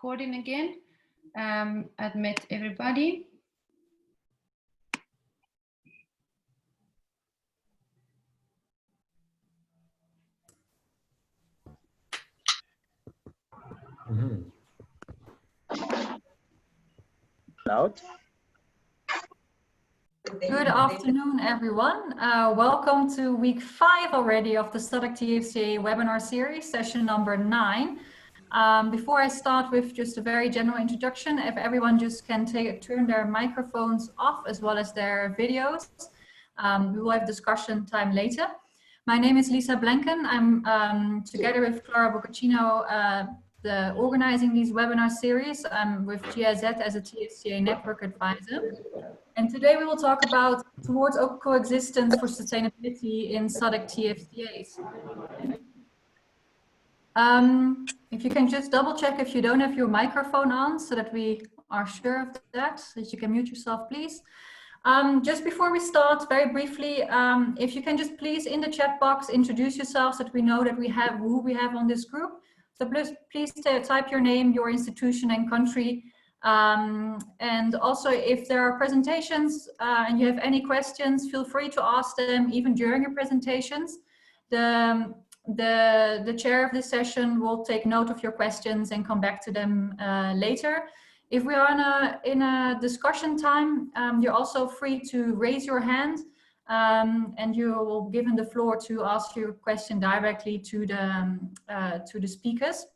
recording again. Admit everybody. Loud. Good afternoon, everyone. Welcome to week 5 already of the SADC TFCA webinar series, session number 9. Before I start with just a very general introduction, if everyone just can turn their microphones off as well as their videos, we will have discussion time later. My name is Lisa Blenken. I'm together with Clara Boccaccino, organizing these webinar series. I'm with GIZ as a TFCA network advisor. And today we will talk about towards coexistence for sustainability in SADC TFCAs. If you can just double check if you don't have your microphone on so that we are sure of that, so that you can mute yourself, please. Just before we start, very briefly, if you can just please in the chat box introduce yourself so that we know that we have who we have on this group. So please type your name, your institution and country. And also if there are presentations and you have any questions, feel free to ask them even during your presentations. The chair of this session will take note of your questions and come back to them later. If we are in a discussion time, you're also free to raise your hand and you will be given the floor to ask your question directly to the speakers.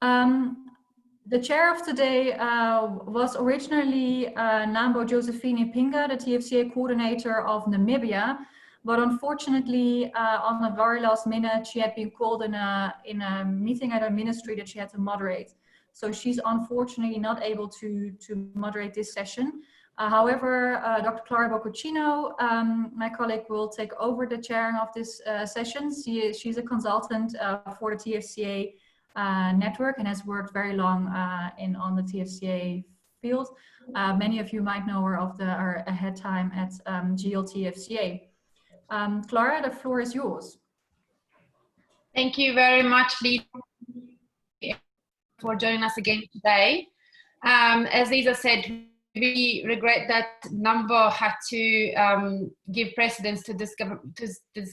The chair of today was originally Nambo Josephine Pinga, the TFCA coordinator of Namibia, but unfortunately on a very last minute she had been called in a meeting at her ministry that she had to moderate. So she's unfortunately not able to moderate this session. However, Dr. Clara Boccaccino, my colleague, will take over the chairing of this session. She's a consultant for the TFCA network and has worked very long on the TFCA field. Many of you might know her of her ahead time at GLTFCA. Clara, the floor is yours. Thank you very much, Lisa, for joining us again today. As Lisa said, we regret that Nambo had to give precedence to this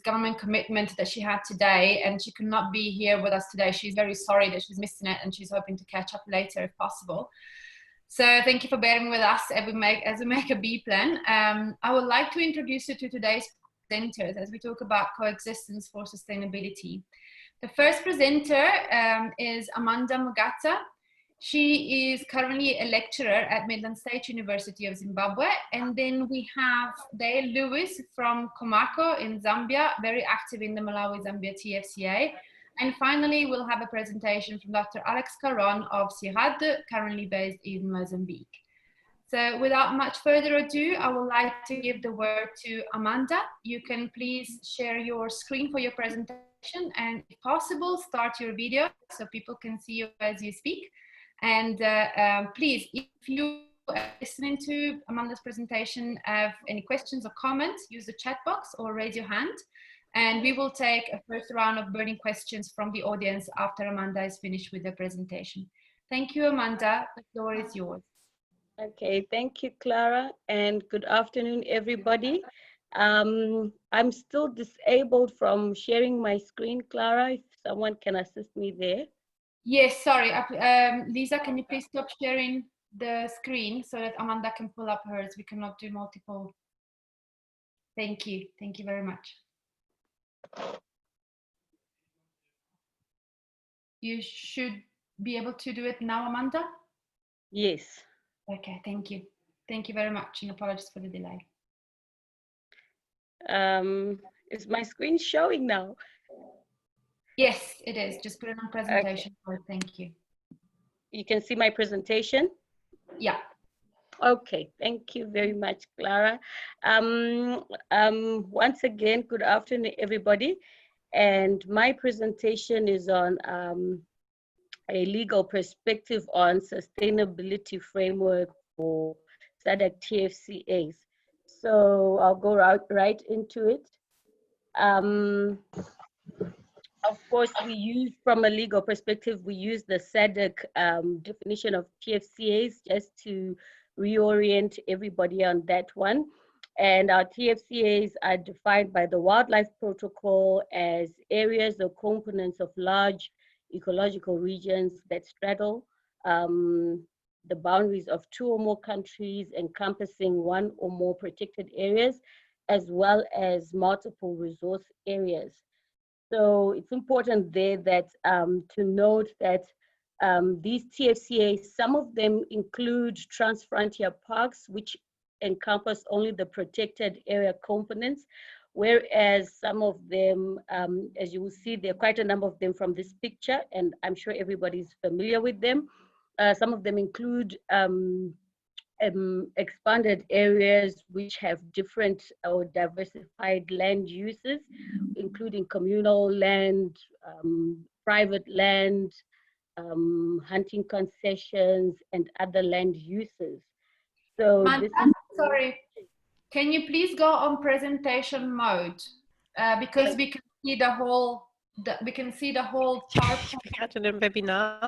government commitment that she had today, and she could not be here with us today. She's very sorry that she's missing it, and she's hoping to catch up later if possible. So thank you for bearing with us as we make a B plan. I would like to introduce you to today's presenters as we talk about coexistence for sustainability. The first presenter is Amanda Mugata. She is currently a lecturer at Midland State University of Zimbabwe. And then we have Dale Lewis from Komako in Zambia, very active in the Malawi-Zambia TFCA. And finally, we'll have a presentation from Dr. Alex Caron of CIRAD, currently based in Mozambique. So without much further ado, I would like to give the word to Amanda. You can please share your screen for your presentation and if possible, start your video so people can see you as you speak. And please, if you are listening to Amanda's presentation, have any questions or comments, use the chat box or raise your hand. And we will take a first round of burning questions from the audience after Amanda is finished with the presentation. Thank you, Amanda. The floor is yours. Okay, thank you, Clara, and good afternoon, everybody. I'm still disabled from sharing my screen, Clara, if someone can assist me there. Yes, sorry. Lisa, can you please stop sharing the screen so that Amanda can pull up hers? We cannot do multiple. Thank you. Thank you very much. You should be able to do it now, Amanda? Yes. Okay, thank you. Thank you very much, and apologies for the delay. Is my screen showing now? Yes, it is. Just put it on presentation. Okay. Thank you. You can see my presentation? Yeah. Okay, thank you very much, Clara. Once again, good afternoon, everybody. And my presentation is on a legal perspective on sustainability framework for SADC TFCAs. So I'll go right into it. Of course, we use, from a legal perspective, we use the SADC definition of TFCAs just to reorient everybody on that one. And our TFCAs are defined by the Wildlife Protocol as areas or components of large ecological regions that straddle the boundaries of 2 or more countries, encompassing 1 or more protected areas, as well as multiple resource areas. So it's important there that to note that these TFCAs, some of them include transfrontier parks, which encompass only the protected area components, whereas some of them, as you will see, there are quite a number of them from this picture, and I'm sure everybody's familiar with them. Some of them include expanded areas which have different or diversified land uses, including communal land, private land, hunting concessions, and other land uses. So this is, sorry, can you please go on presentation mode? Because we can see the whole, we can see the whole PowerPoint. Wir hatten ein Webinar.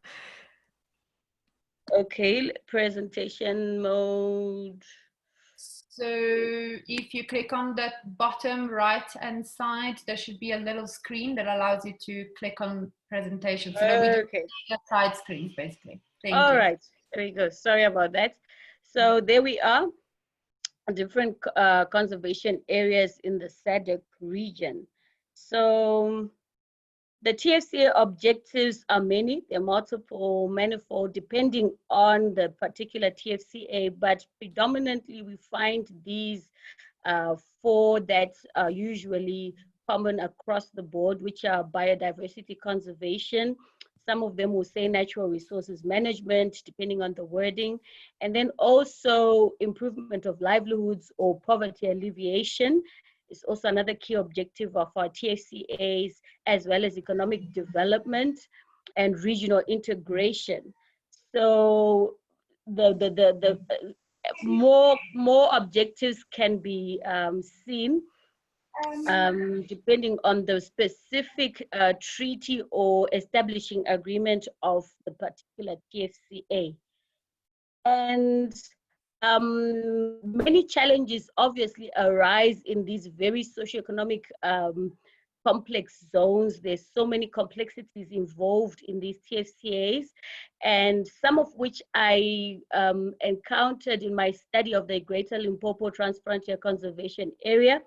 Okay, presentation mode. So if you click on that bottom right hand side, there should be a little screen that allows you to click on presentation. So that we don't see the side screens, basically. All right, there we go. Sorry about that. So there we are, different conservation areas in the SADC region. So the TFCA objectives are many, they're multiple, manifold, depending on the particular TFCA, but predominantly we find these 4 that are usually common across the board, which are biodiversity conservation. Some of them will say natural resources management, depending on the wording, and then also improvement of livelihoods or poverty alleviation is also another key objective of our TFCAs, as well as economic development and regional integration. So the more objectives can be seen depending on the specific treaty or establishing agreement of the particular TFCA. And many challenges obviously arise in these very socioeconomic complex zones. There's so many complexities involved in these TFCAs, and some of which I encountered in my study of the Greater Limpopo Transfrontier Conservation Area,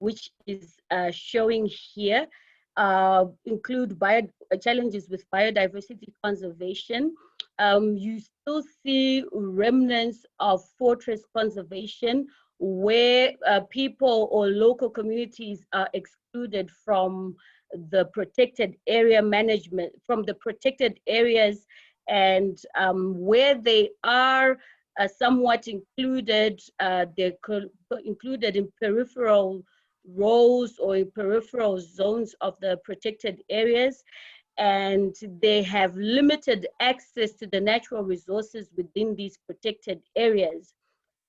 which is showing here, include challenges with biodiversity conservation. You still see remnants of fortress conservation where people or local communities are excluded from the protected area management, from the protected areas, and where they are somewhat included, they're included in peripheral roles or in peripheral zones of the protected areas, and they have limited access to the natural resources within these protected areas.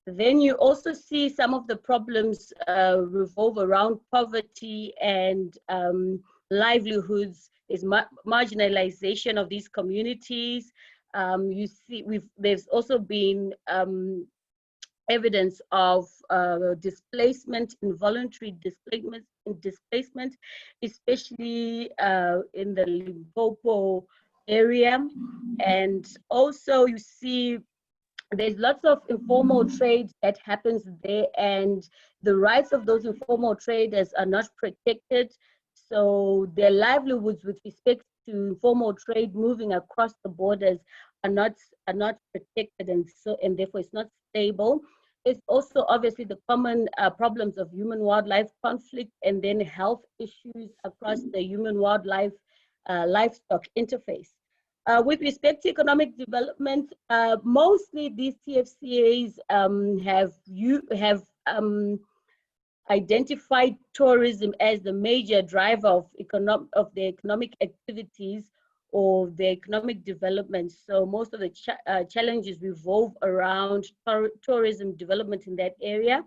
Then you also see some of the problems revolve around poverty and livelihoods. There's marginalization of these communities. You see, there's also been evidence of displacement, involuntary displacement, especially in the Limpopo area. And also you see there's lots of informal trade that happens there, and the rights of those informal traders are not protected. So their livelihoods with respect to informal trade moving across the borders are not protected, and therefore it's not stable. It's also obviously the common problems of human-wildlife conflict, and then health issues across the human-wildlife livestock interface. With respect to economic development, mostly these TFCAs have identified tourism as the major driver of the economic activities or the economic development. So most of the challenges revolve around tourism development in that area.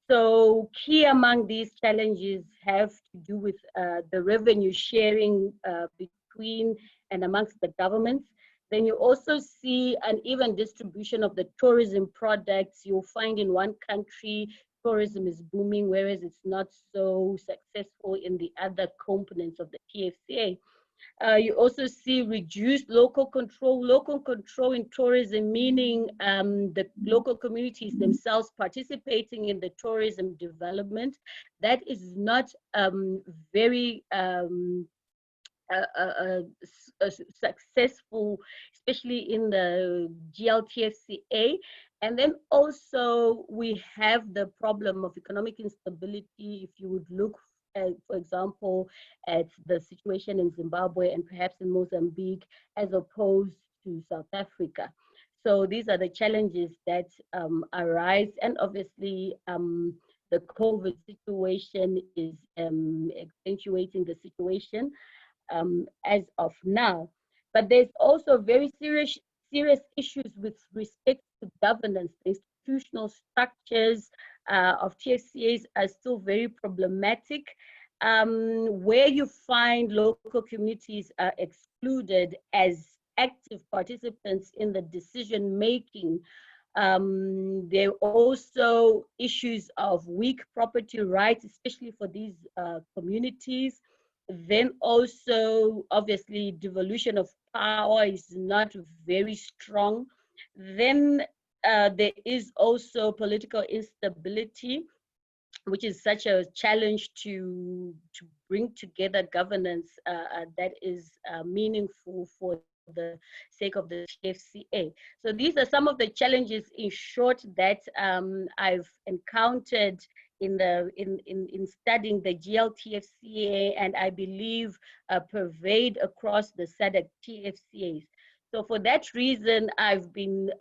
So key among these challenges have to do with the revenue sharing between and amongst the governments. Then you also see an even distribution of the tourism products. You'll find in one country, tourism is booming, whereas it's not so successful in the other components of the TFCA. You also see reduced local control. Local control in tourism, meaning the local communities themselves participating in the tourism development. That is not very successful, especially in the GLTFCA. And then also we have the problem of economic instability. If you would look at, for example, at the situation in Zimbabwe and perhaps in Mozambique, as opposed to South Africa. So these are the challenges that arise, and obviously the COVID situation is accentuating the situation as of now. But there's also very serious issues with respect to governance. The institutional structures of TFCAs are still very problematic, where you find local communities are excluded as active participants in the decision making. There are also issues of weak property rights, especially for these communities. Then also, obviously, devolution of power is not very strong. Then there is also political instability, which is such a challenge to bring together governance that is meaningful for the sake of the TFCA. So these are some of the challenges, in short, that I've encountered in studying the GLTFCA, and I believe pervade across the SADC TFCAs. So for that reason, I've been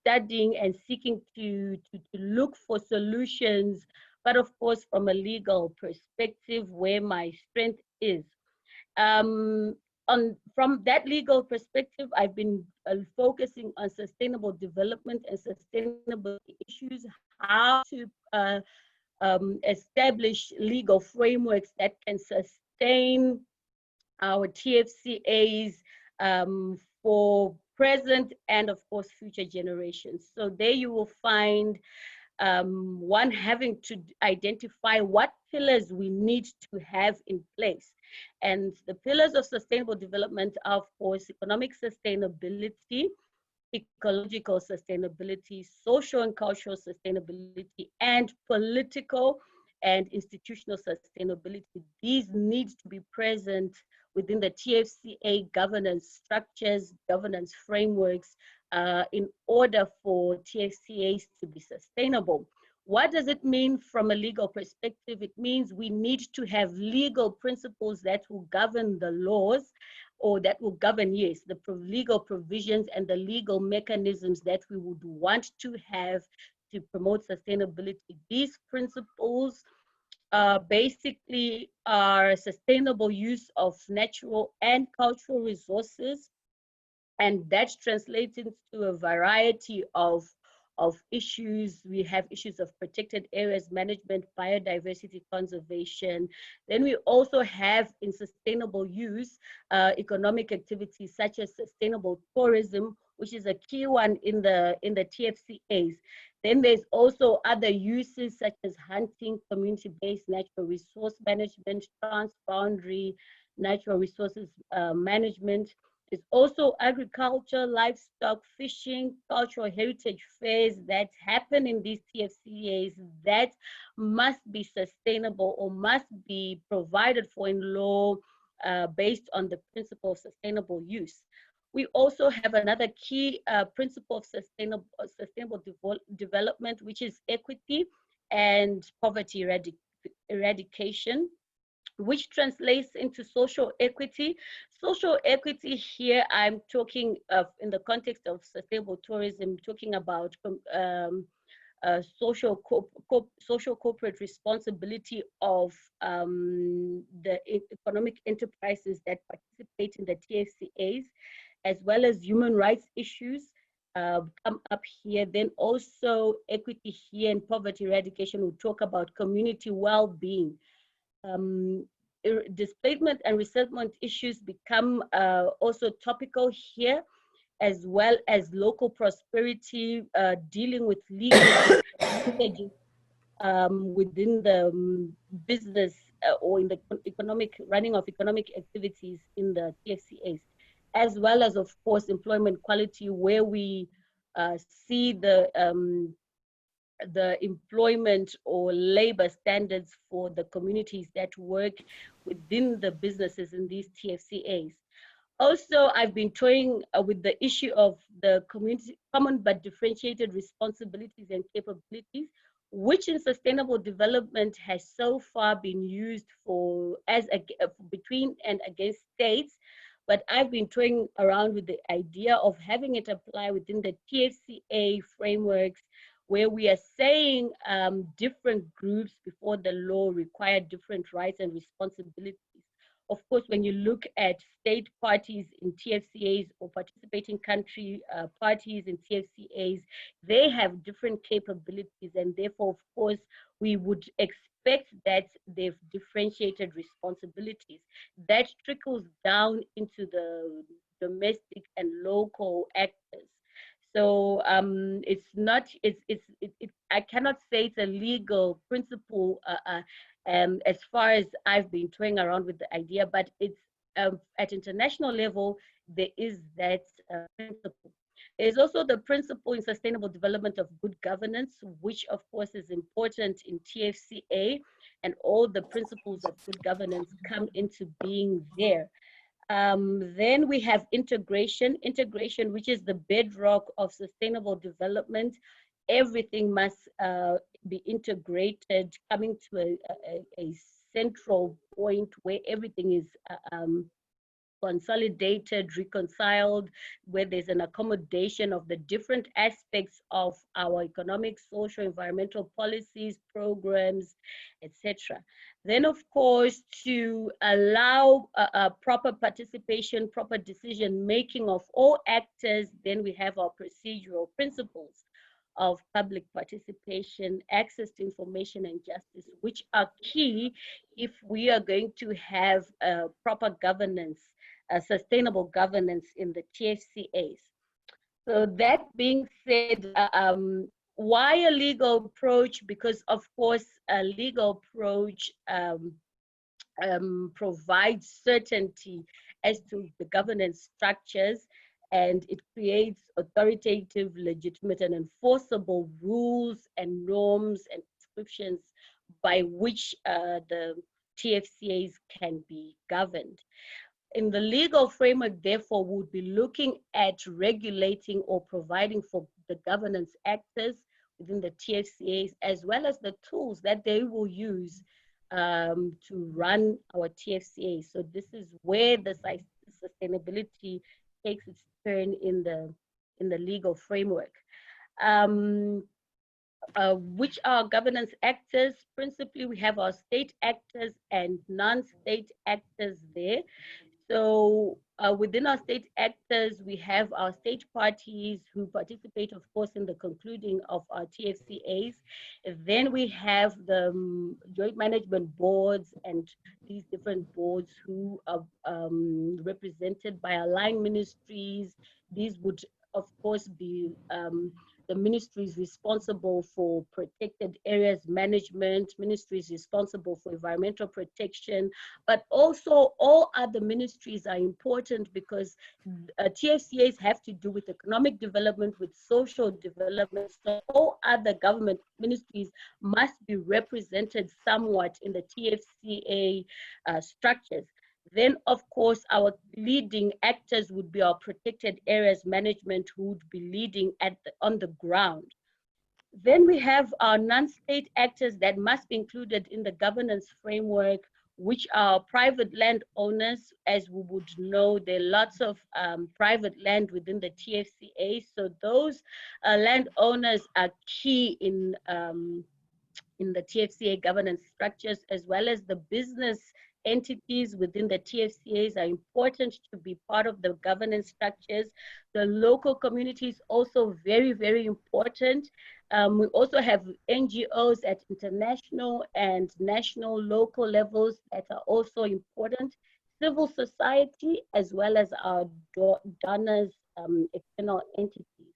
studying and seeking to look for solutions, but of course from a legal perspective where my strength is. From that legal perspective, I've been focusing on sustainable development and sustainability issues, how to establish legal frameworks that can sustain our TFCAs for present and of course future generations. So there you will find one having to identify what pillars we need to have in place. And the pillars of sustainable development are, of course, economic sustainability, ecological sustainability, social and cultural sustainability, and political and institutional sustainability. These need to be present within the TFCA governance structures, governance frameworks, in order for TFCAs to be sustainable. What does it mean from a legal perspective? It means we need to have legal principles that will govern the laws, or that will govern, yes, the legal provisions and the legal mechanisms that we would want to have to promote sustainability. These principles basically are sustainable use of natural and cultural resources, and that translates into a variety of issues. We have issues of protected areas management, biodiversity conservation. Then we also have, in sustainable use, economic activities such as sustainable tourism, which is a key one in the TFCAs. Then there's also other uses such as hunting, community-based natural resource management, transboundary natural resources management. There's also agriculture, livestock, fishing, cultural heritage fairs that happen in these TFCAs that must be sustainable or must be provided for in law based on the principle of sustainable use. We also have another key principle of sustainable development, which is equity and poverty eradication, which translates into social equity. Social equity here, I'm talking of, in the context of sustainable tourism, talking about social corporate responsibility of the economic enterprises that participate in the TFCAs, as well as human rights issues, come up here. Then also equity here and poverty eradication will talk about community well-being. Displacement and resettlement issues become also topical here, as well as local prosperity, dealing with legal linkages within the business or in the economic running of economic activities in the TFCAs, as well as, of course, employment quality, where we see the employment or labor standards for the communities that work within the businesses in these TFCAs. Also, I've been toying with the issue of the community common but differentiated responsibilities and capabilities, which in sustainable development has so far been used for between and against states. But I've been toying around with the idea of having it apply within the TFCA frameworks, where we are saying different groups before the law require different rights and responsibilities. Of course, when you look at state parties in TFCAs or participating country parties in TFCAs, they have different capabilities, and therefore, of course, we would expect that they've differentiated responsibilities. That trickles down into the domestic and local actors. So it's not, I cannot say it's a legal principle as far as I've been toying around with the idea, but it's at international level, there is that principle. There's also the principle in sustainable development of good governance, which of course is important in TFCA, and all the principles of good governance come into being there. Then we have integration, which is the bedrock of sustainable development. Everything must be integrated, coming to a central point where everything is consolidated, reconciled, where there's an accommodation of the different aspects of our economic, social, environmental policies, programs, etc. Then, of course, to allow proper participation, proper decision making of all actors, then we have our procedural principles of public participation, access to information and justice, which are key if we are going to have proper governance, sustainable governance in the TFCAs. So that being said, why a legal approach? Because of course, a legal approach provides certainty as to the governance structures, and it creates authoritative, legitimate, and enforceable rules and norms and prescriptions by which the TFCAs can be governed. In the legal framework, therefore, we would be looking at regulating or providing for the governance actors within the TFCAs, as well as the tools that they will use to run our TFCA. So this is where the sustainability takes its turn in the legal framework. Which are governance actors? Principally, we have our state actors and non-state actors there. So within our state actors, we have our state parties who participate, of course, in the concluding of our TFCAs. Then we have the joint management boards, and these different boards who are represented by aligned ministries. These would, of course, be the ministries responsible for protected areas management, ministries responsible for environmental protection, but also all other ministries are important because TFCAs have to do with economic development, with social development. So all other government ministries must be represented somewhat in the TFCA structures. Then, of course, our leading actors would be our protected areas management, who would be leading on the ground. Then we have our non-state actors that must be included in the governance framework, which are private landowners. As we would know, there are lots of private land within the TFCA. So those landowners are key in the TFCA governance structures, as well as the business entities within the TFCAs are important to be part of the governance structures. The local community is also very, very important. We also have NGOs at international and national, local levels that are also important. Civil society, as well as our donors, external entities.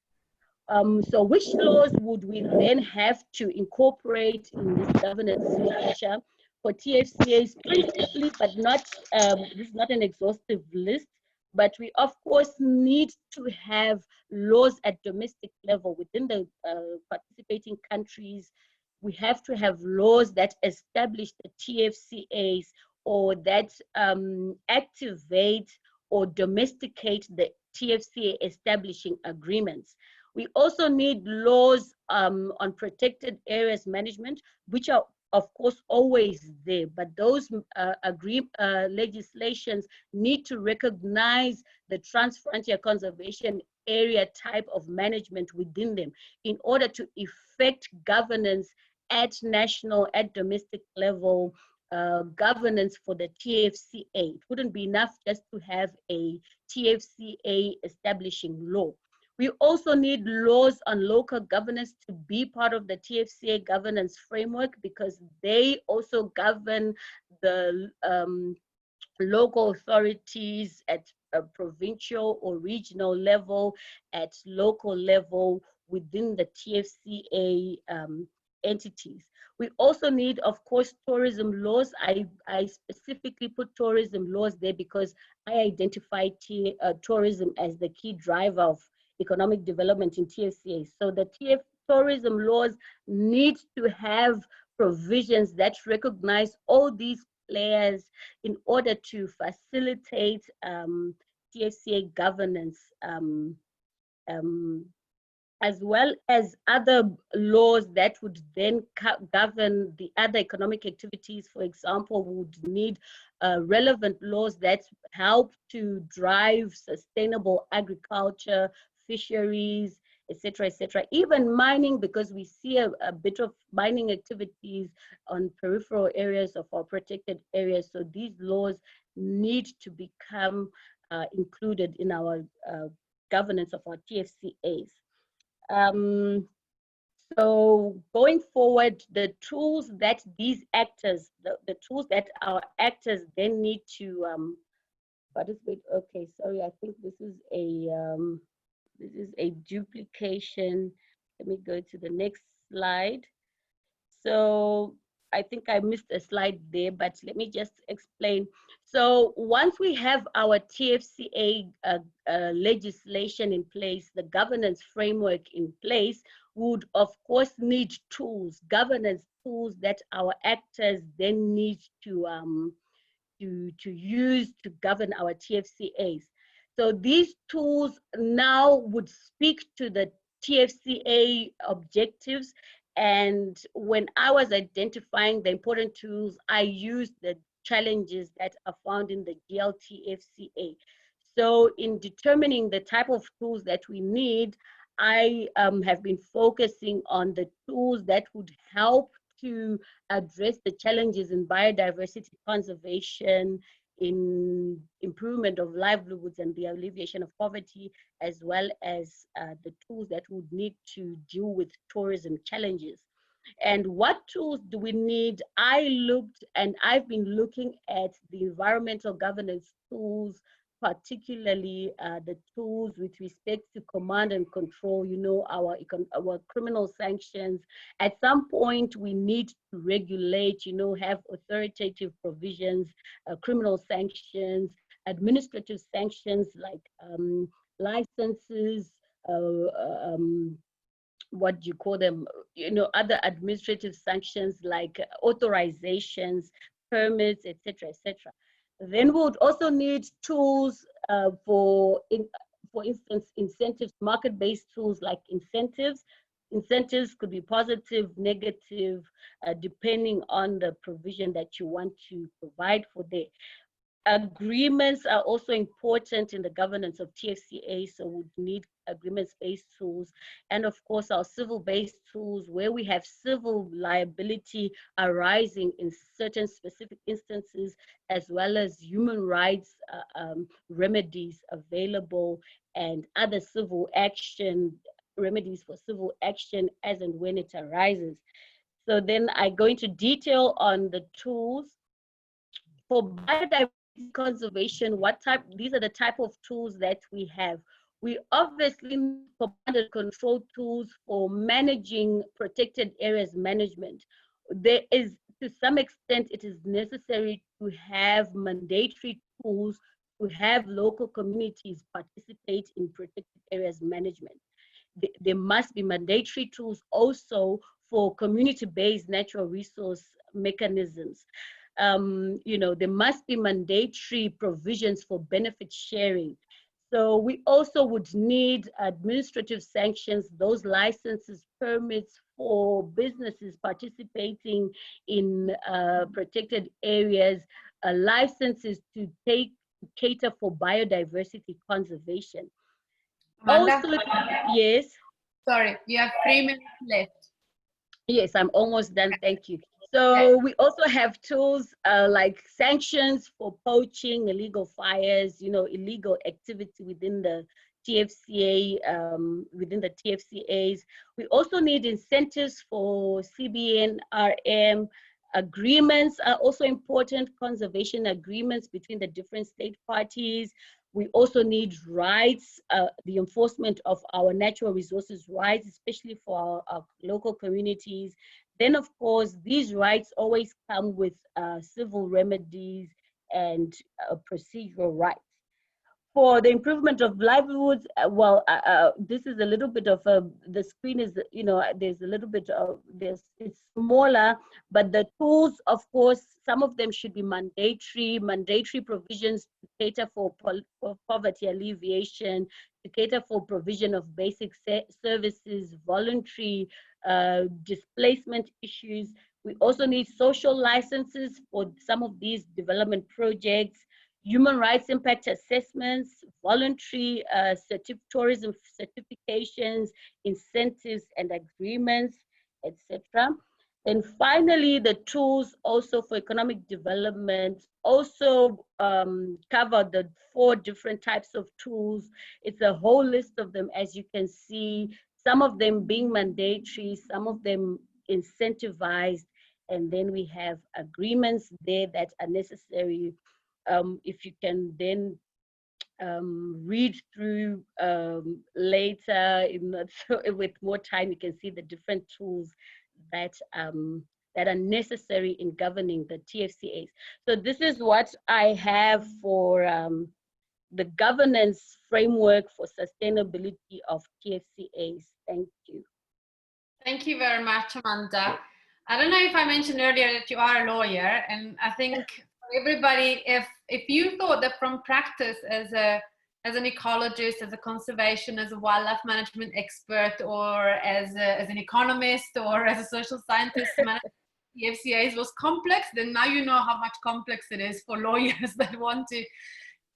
So which laws would we then have to incorporate in this governance structure for TFCAs principally, but not, this is not an exhaustive list, but we of course need to have laws at domestic level within the participating countries. We have to have laws that establish the TFCAs or that activate or domesticate the TFCA establishing agreements. We also need laws on protected areas management, which are of course always there, but those legislations need to recognize the transfrontier conservation area type of management within them in order to effect governance at national, at domestic level, governance for the TFCA. It wouldn't be enough just to have a TFCA establishing law. We also need laws on local governance to be part of the TFCA governance framework, because they also govern the local authorities at a provincial or regional level, at local level within the TFCA entities. We also need, of course, tourism laws. I specifically put tourism laws there because I identify tourism as the key driver of economic development in TFCA. So the tourism laws need to have provisions that recognize all these players in order to facilitate TFCA governance, as well as other laws that would then govern the other economic activities. For example, we would need relevant laws that help to drive sustainable agriculture, fisheries, etc., etc. Even mining, because we see a bit of mining activities on peripheral areas of our protected areas. So these laws need to become included in our governance of our TFCAs. So going forward, the tools that these actors, the tools that our actors then need to participate. Okay, sorry, I think this is a duplication. Let me go to the next slide. So I think I missed a slide there, but let me just explain. So once we have our TFCA legislation in place, the governance framework in place, we would of course need tools, governance tools that our actors then need to use to govern our TFCAs. So these tools now would speak to the TFCA objectives. And when I was identifying the important tools, I used the challenges that are found in the GLTFCA. So in determining the type of tools that we need, I have been focusing on the tools that would help to address the challenges in biodiversity conservation, in improvement of livelihoods and the alleviation of poverty, as well as the tools that would need to deal with tourism challenges. And what tools do we need? I looked, and I've been looking at the environmental governance tools, particularly the tools with respect to command and control, you know, our criminal sanctions. At some point, we need to regulate, you know, have authoritative provisions, criminal sanctions, administrative sanctions like licenses, what do you call them, you know, other administrative sanctions like authorizations, permits, etc., etc. Then we would also need tools for instance, incentives, market-based tools like incentives. Incentives could be positive, negative, depending on the provision that you want to provide for there. Agreements are also important in the governance of TFCA, so we need agreements-based tools, and of course our civil-based tools where we have civil liability arising in certain specific instances, as well as human rights remedies available, and other civil action remedies for civil action as and when it arises. So then I go into detail on the tools. For biodiversity conservation, these are the type of tools that we have. We obviously need command and control tools for managing protected areas management. There is, to some extent, it is necessary to have mandatory tools to have local communities participate in protected areas management. There must be mandatory tools also for community-based natural resource mechanisms. There must be mandatory provisions for benefit sharing. So we also would need administrative sanctions, those licenses, permits for businesses participating in protected areas, licenses to cater for biodiversity conservation. Amanda? Also, yes. Sorry, you have 3 minutes left. Yes, I'm almost done, thank you. So we also have tools like sanctions for poaching, illegal fires, illegal activity within the TFCA, within the TFCAs. We also need incentives for CBN-RM. Agreements are also important, conservation agreements between the different state parties. We also need rights, the enforcement of our natural resources rights, especially for our local communities. Then, of course, these rights always come with civil remedies and procedural rights. For the improvement of livelihoods, this is a little bit of the screen is, there's a little bit of this, it's smaller, but the tools, of course, some of them should be mandatory provisions to cater for poverty alleviation, to cater for provision of basic services, voluntary displacement issues. We also need social licenses for some of these development projects, human rights impact assessments, voluntary tourism certifications, incentives and agreements, etc. And finally, the tools also for economic development also cover the 4 different types of tools. It's a whole list of them, as you can see, some of them being mandatory, some of them incentivized, and then we have agreements there that are necessary. If you can then read through later with more time, you can see the different tools that are necessary in governing the TFCAs. So this is what I have for the governance framework for sustainability of TFCAs. Thank you. Thank you very much, Amanda. I don't know if I mentioned earlier that you are a lawyer, and I think for everybody, if you thought that from practice as an ecologist, as a conservation, as a wildlife management expert, or as an economist, or as a social scientist, TFCAs was complex, then now you know how much complex it is for lawyers that want to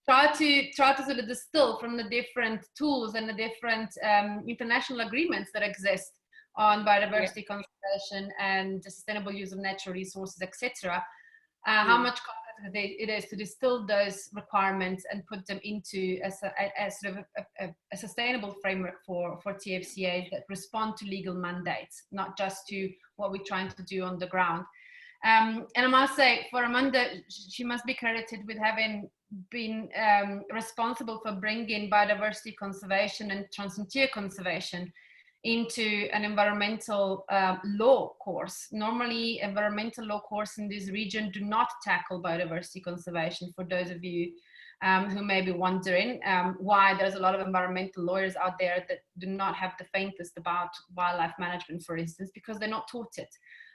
try to sort of distill from the different tools and the different international agreements that exist on biodiversity conservation and the sustainable use of natural resources, etc. How much complex it is to distill those requirements and put them into a sustainable framework for TFCAs that respond to legal mandates, not just to what we're trying to do on the ground. And I must say, for Amanda, she must be credited with having been responsible for bringing biodiversity conservation and transfrontier conservation into an environmental law course. Normally, environmental law courses in this region do not tackle biodiversity conservation, for those of you who may be wondering why there's a lot of environmental lawyers out there that do not have the faintest about wildlife management, for instance, because they're not taught it.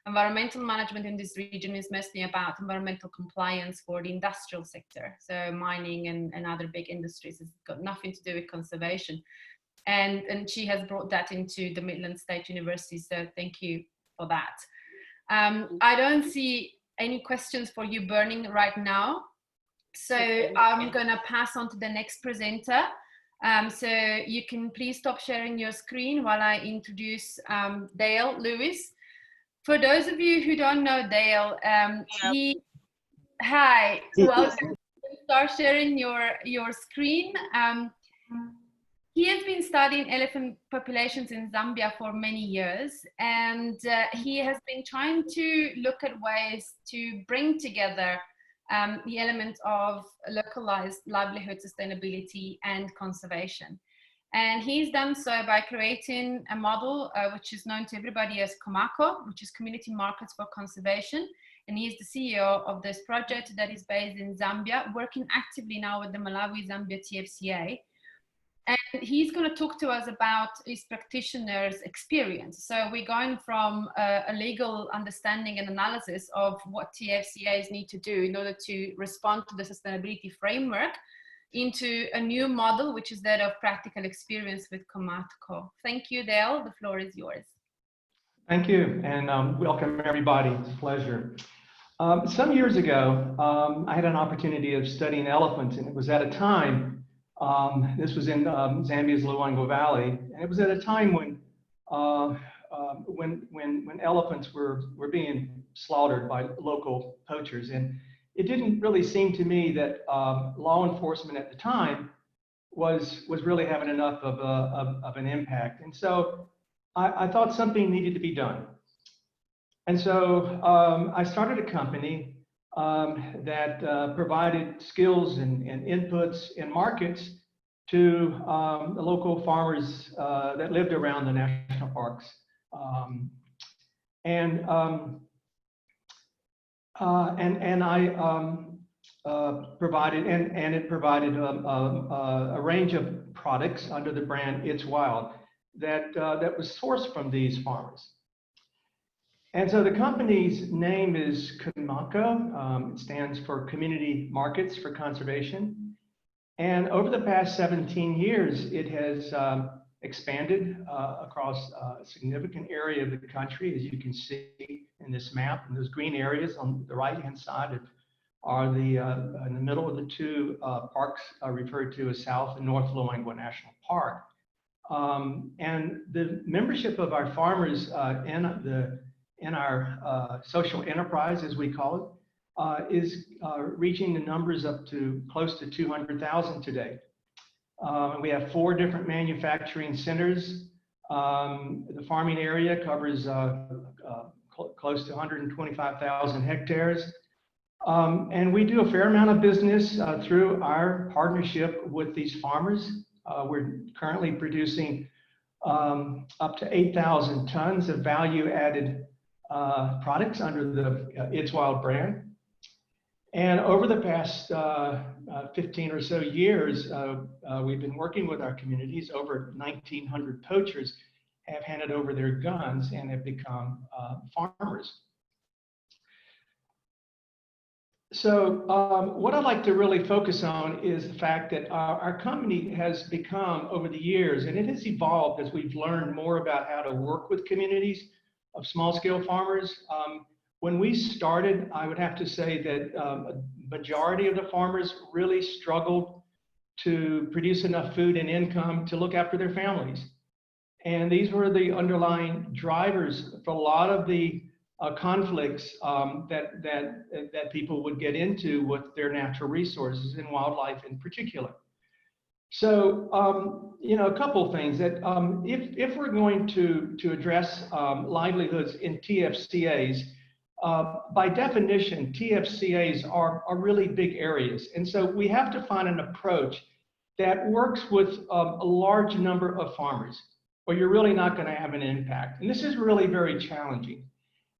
Environmental management in this region is mostly about environmental compliance for the industrial sector. So mining and other big industries. It's got nothing to do with conservation. And she has brought that into the Midland State University, so thank you for that. I don't see any questions for you burning right now. So I'm going to pass on to the next presenter. So you can please stop sharing your screen while I introduce Dale Lewis. For those of you who don't know Dale, hi, welcome. Start sharing your screen. He has been studying elephant populations in Zambia for many years, and he has been trying to look at ways to bring together the elements of localized livelihood sustainability and conservation. And he's done so by creating a model which is known to everybody as COMACO, which is Community Markets for Conservation. And he's the CEO of this project that is based in Zambia, working actively now with the Malawi-Zambia TFCA. And he's going to talk to us about his practitioner's experience. So we're going from a legal understanding and analysis of what TFCAs need to do in order to respond to the sustainability framework into a new model, which is that of practical experience with COMACO. Thank you, Dale. The floor is yours. Thank you, and welcome everybody. It's a pleasure. Some years ago, I had an opportunity of studying elephants, and it was at a time, this was in Zambia's Luangwa Valley, and it was at a time when elephants were being slaughtered by local poachers, and it didn't really seem to me that law enforcement at the time was really having enough of an impact, and so I thought something needed to be done. And so I started a company that provided skills and inputs and markets to the local farmers that lived around the national parks. And I provided, and it provided a range of products under the brand It's Wild that was sourced from these farmers. And so the company's name is COMACO. It stands for Community Markets for Conservation. And over the past 17 years, it has expanded across a significant area of the country, as you can see in this map. And those green areas on the right-hand side are in the middle of the two parks referred to as South and North Luangwa National Park. And the membership of our farmers in our social enterprise, as we call it, is reaching the numbers up to close to 200,000 today. We have 4 different manufacturing centers. The farming area covers close to 125,000 hectares. And we do a fair amount of business through our partnership with these farmers. We're currently producing up to 8,000 tons of value-added products under the It's Wild brand. And over the past 15 or so years, we've been working with our communities. Over 1,900 poachers have handed over their guns and have become farmers. So what I'd like to really focus on is the fact that our company has become, over the years, and it has evolved as we've learned more about how to work with communities of small-scale farmers. When we started, I would have to say that a majority of the farmers really struggled to produce enough food and income to look after their families. And these were the underlying drivers for a lot of the conflicts that people would get into with their natural resources and wildlife in particular. So, you know, a couple of things that if we're going to address livelihoods in TFCAs, by definition, TFCAs are really big areas. And so we have to find an approach that works with a large number of farmers, or you're really not going to have an impact. And this is really very challenging.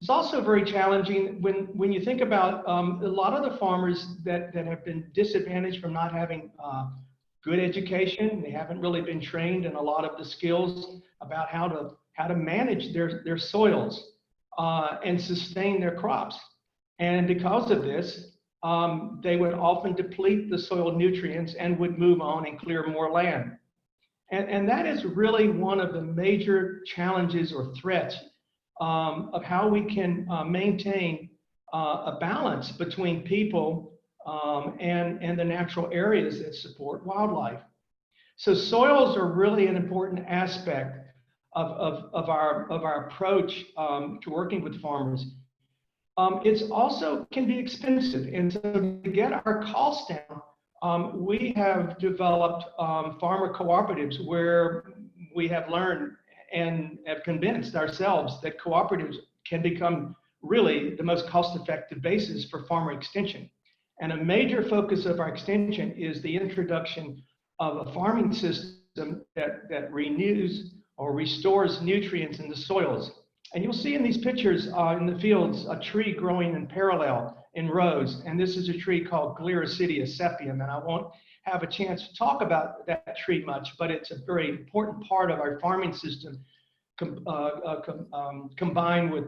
It's also very challenging when you think about a lot of the farmers that have been disadvantaged from not having good education. They haven't really been trained in a lot of the skills about how to manage their soils and sustain their crops. And because of this, they would often deplete the soil nutrients and would move on and clear more land. And that is really one of the major challenges or threats of how we can maintain a balance between people and the natural areas that support wildlife. So soils are really an important aspect of our approach to working with farmers. It's also can be expensive, and so to get our costs down, we have developed farmer cooperatives where we have learned and have convinced ourselves that cooperatives can become really the most cost-effective basis for farmer extension. And a major focus of our extension is the introduction of a farming system that renews or restores nutrients in the soils. And you'll see in these pictures in the fields a tree growing in parallel in rows. And this is a tree called Gliricidia sepium. And I won't have a chance to talk about that tree much, but it's a very important part of our farming system, combined with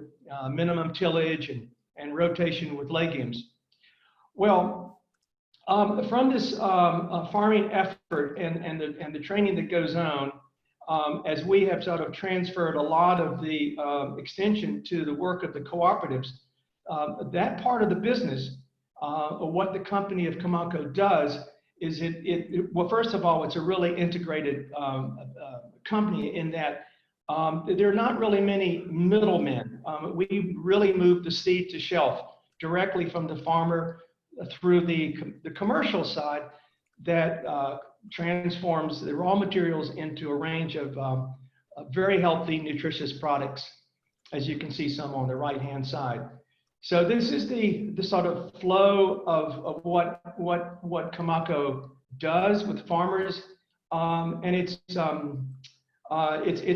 minimum tillage and rotation with legumes. Well, from this farming effort and the training that goes on, as we have sort of transferred a lot of the extension to the work of the cooperatives, that part of the business, what the company of Comaco does is well, first of all, it's a really integrated company in that there are not really many middlemen. We really move the seed to shelf directly from the farmer through the commercial side that transforms the raw materials into a range of very healthy, nutritious products, as you can see some on the right-hand side. So this is the sort of flow of what Comaco does with farmers, and it's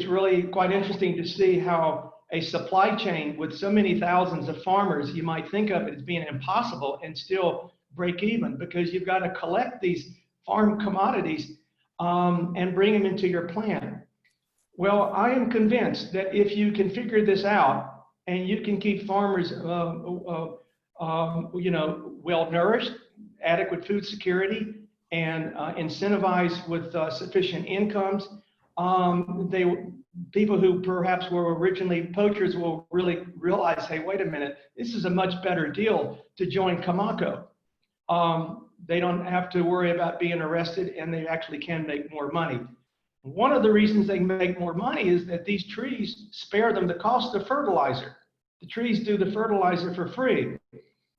really quite interesting to see how a supply chain with so many thousands of farmers, you might think of it as being impossible and still break even, because you've got to collect these farm commodities and bring them into your plant. Well, I am convinced that if you can figure this out and you can keep farmers well nourished, adequate food security, and incentivized with sufficient incomes, people who perhaps were originally poachers will really realize, hey, wait a minute, this is a much better deal to join Comaco. They don't have to worry about being arrested, and they actually can make more money. One of the reasons they make more money is that these trees spare them the cost of fertilizer. The trees do the fertilizer for free.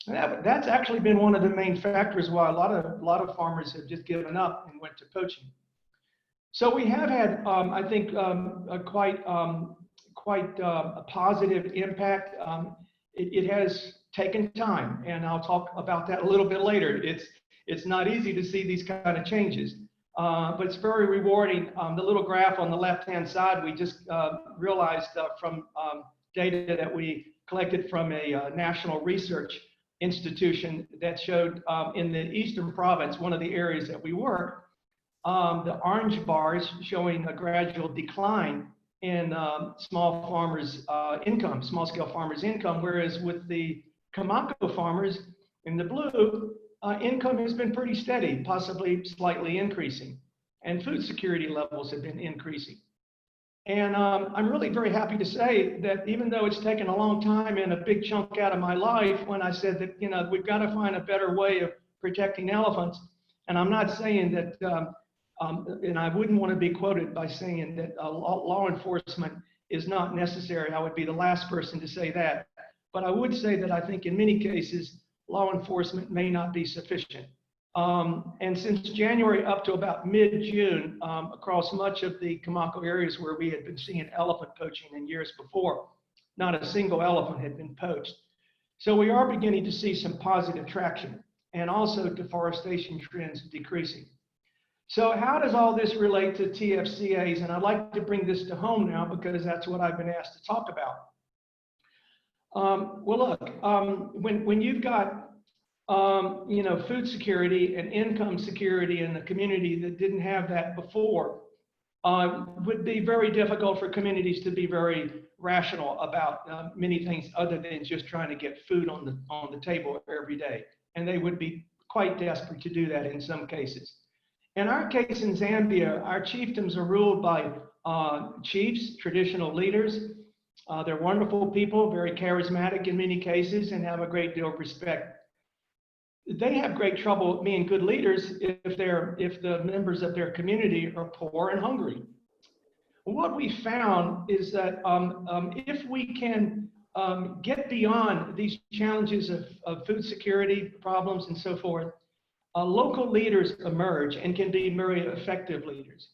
And that's actually been one of the main factors why a lot of farmers have just given up and went to poaching. So we have had, I think, a quite a positive impact. It has taken time, and I'll talk about that a little bit later. It's not easy to see these kind of changes, but it's very rewarding. The little graph on the left-hand side, we just realized from data that we collected from a national research institution that showed in the Eastern Province, one of the areas that we work, the orange bars showing a gradual decline in small farmers' income, small-scale farmers' income, whereas with the Comaco farmers in the blue, income has been pretty steady, possibly slightly increasing, and food security levels have been increasing. And I'm really very happy to say that even though it's taken a long time and a big chunk out of my life, when I said that, you know, we've got to find a better way of protecting elephants, and I'm not saying that, and I wouldn't want to be quoted by saying that law enforcement is not necessary. I would be the last person to say that. But I would say that I think in many cases, law enforcement may not be sufficient. And since January up to about mid-June, across much of the Comaco areas where we had been seeing elephant poaching in years before, not a single elephant had been poached. So we are beginning to see some positive traction, and also deforestation trends decreasing. So how does all this relate to TFCAs? And I'd like to bring this to home now, because that's what I've been asked to talk about. Well, look, when you've got you know, food security and income security in a community that didn't have that before, would be very difficult for communities to be very rational about many things other than just trying to get food on the table every day. And they would be quite desperate to do that in some cases. In our case in Zambia, our chiefdoms are ruled by chiefs, traditional leaders. They're wonderful people, very charismatic in many cases, and have a great deal of respect. they have great trouble being good leaders if the members of their community are poor and hungry. What we found is that if we can get beyond these challenges of food security problems and so forth, local leaders emerge and can be very effective leaders.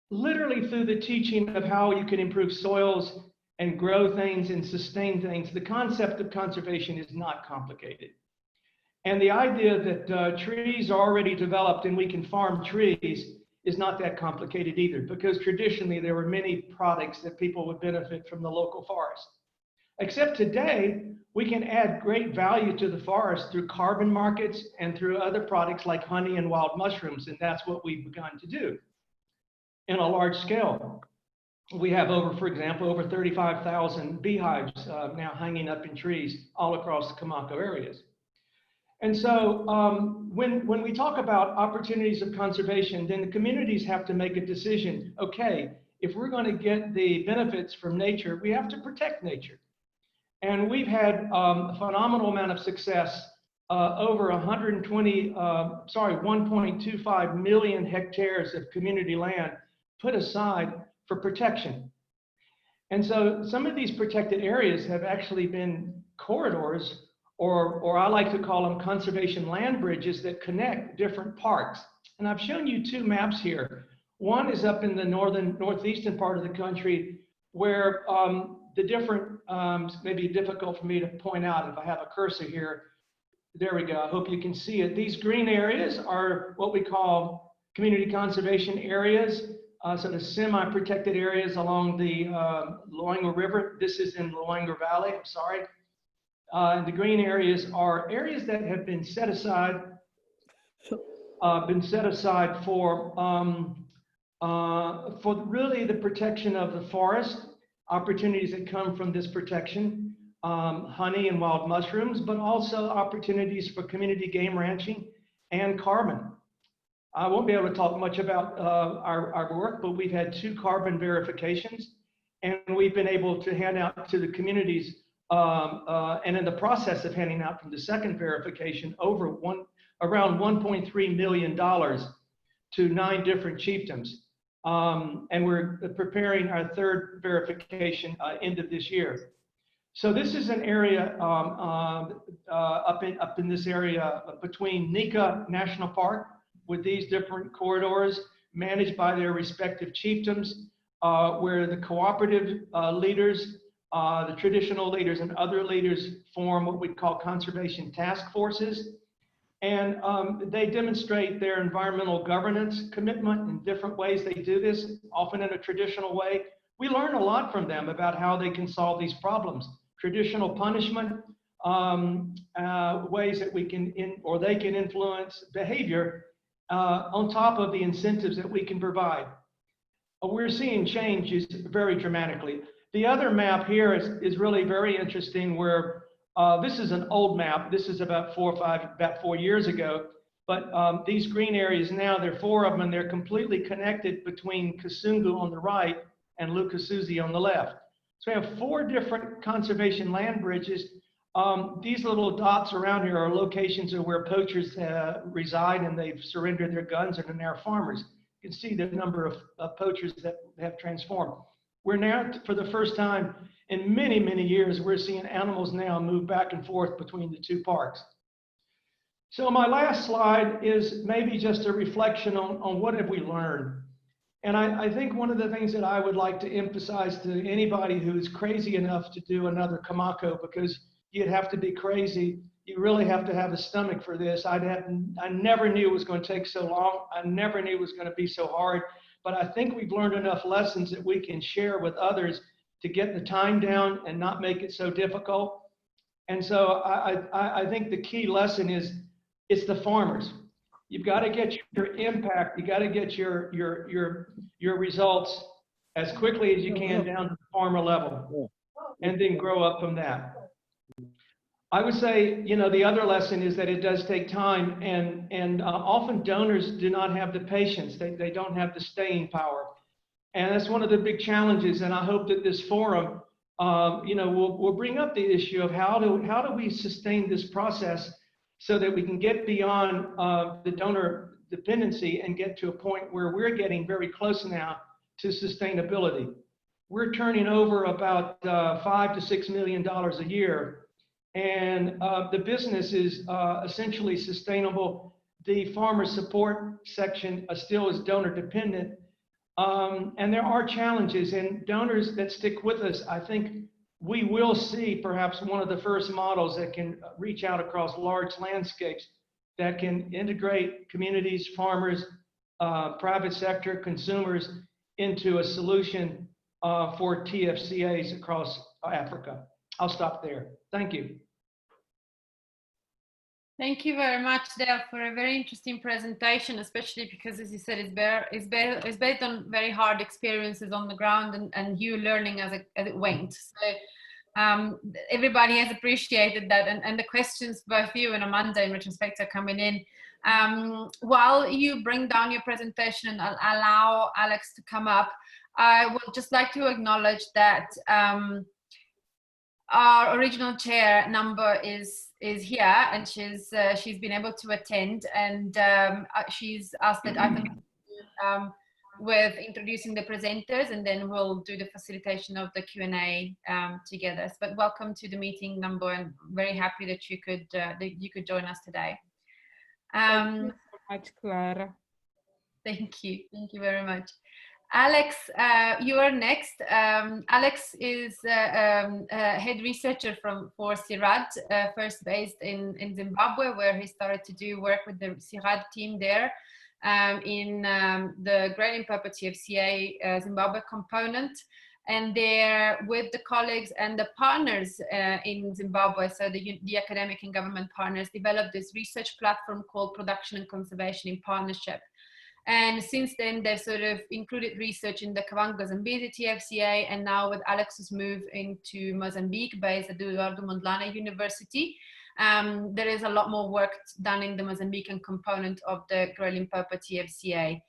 Literally through the teaching of how you can improve soils and grow things and sustain things, the concept of conservation is not complicated. And the idea that trees are already developed and we can farm trees is not that complicated either, because traditionally there were many products that people would benefit from the local forest. Except today, we can add great value to the forest through carbon markets and through other products like honey and wild mushrooms, and that's what we've begun to do in a large scale. We have for example, over 35,000 beehives now hanging up in trees all across the Camacao areas. And so when we talk about opportunities of conservation, then the communities have to make a decision. Okay, if we're going to get the benefits from nature, we have to protect nature. And we've had a phenomenal amount of success, over 1.25 million hectares of community land put aside for protection. And so some of these protected areas have actually been corridors, or I like to call them conservation land bridges that connect different parks. And I've shown you two maps here. One is up in the northeastern part of the country where the different, maybe difficult for me to point out if I have a cursor here. There we go, I hope you can see it. These green areas are what we call community conservation areas. So the semi-protected areas along the Loangwa River. This is in Loangwa Valley, I'm sorry. The green areas are areas that have been set aside for really the protection of the forest, opportunities that come from this protection, honey and wild mushrooms, but also opportunities for community game ranching and carbon. I won't be able to talk much about our work, but we've had 2 carbon verifications, and we've been able to hand out to the communities and in the process of handing out from the second verification around $1.3 million to 9 different chiefdoms. And we're preparing our 3rd verification end of this year. So this is an area up in this area between Nika National Park with these different corridors managed by their respective chiefdoms, where the cooperative leaders, the traditional leaders and other leaders form what we call conservation task forces. And they demonstrate their environmental governance commitment in different ways. They do this, often in a traditional way. We learn a lot from them about how they can solve these problems. Traditional punishment, ways that we can, they can influence behavior on top of the incentives that we can provide. We're seeing changes very dramatically. The other map here is really very interesting, where this is an old map. This is about 4 years ago. But these green areas now, there are 4 of them, and they're completely connected between Kasungu on the right and Lukasuzi on the left. So we have 4 different conservation land bridges. These little dots around here are locations of where poachers reside, and they've surrendered their guns and are now farmers. You can see the number of poachers that have transformed. We're now, for the first time in many, many years, we're seeing animals now move back and forth between the 2 parks. So my last slide is maybe just a reflection on what have we learned. And I think one of the things that I would like to emphasize to anybody who's crazy enough to do another Camacao, because you'd have to be crazy, you really have to have a stomach for this. I never knew it was going to take so long. I never knew it was going to be so hard. But I think we've learned enough lessons that we can share with others to get the time down and not make it so difficult. And so I think the key lesson is it's the farmers. You've got to get your impact. You got to get your results as quickly as you can down to the farmer level, and then grow up from that. I would say, the other lesson is that it does take time, and often donors do not have the patience. They don't have the staying power. And that's one of the big challenges. And I hope that this forum, will bring up the issue of how do we sustain this process so that we can get beyond the donor dependency and get to a point where we're getting very close now to sustainability. We're turning over about $5 to $6 million a year, and the business is essentially sustainable. The farmer support section still is donor dependent, and there are challenges, and donors that stick with us, I think we will see perhaps one of the first models that can reach out across large landscapes, that can integrate communities, farmers, private sector, consumers into a solution for TFCAs across Africa. I'll stop there. Thank you. Thank you very much, Dale, for a very interesting presentation, especially because, as you said, it's based on very hard experiences on the ground and you learning as it went. So everybody has appreciated that, and the questions both you and Amanda in retrospect are coming in. While you bring down your presentation and allow Alex to come up, I would just like to acknowledge that our original chair number is here, and she's been able to attend, and she's asked that I can with introducing the presenters, and then we'll do the facilitation of the Q&A together. But welcome to the meeting number, and very happy that you could join us today. Thank you so much, Clara. Thank you very much. Alex, you are next. Alex is head researcher for SADC, first based in Zimbabwe, where he started to do work with the SADC team there in the Great Limpopo TFCA Zimbabwe component. And there, with the colleagues and the partners in Zimbabwe, so the academic and government partners, developed this research platform called Production and Conservation in Partnership. And since then, they've sort of included research in the Kavango Zambezi TFCA, and now with Alex's move into Mozambique, based at Eduardo Mondlane University, there is a lot more work done in the Mozambican component of the Great Limpopo TFCA.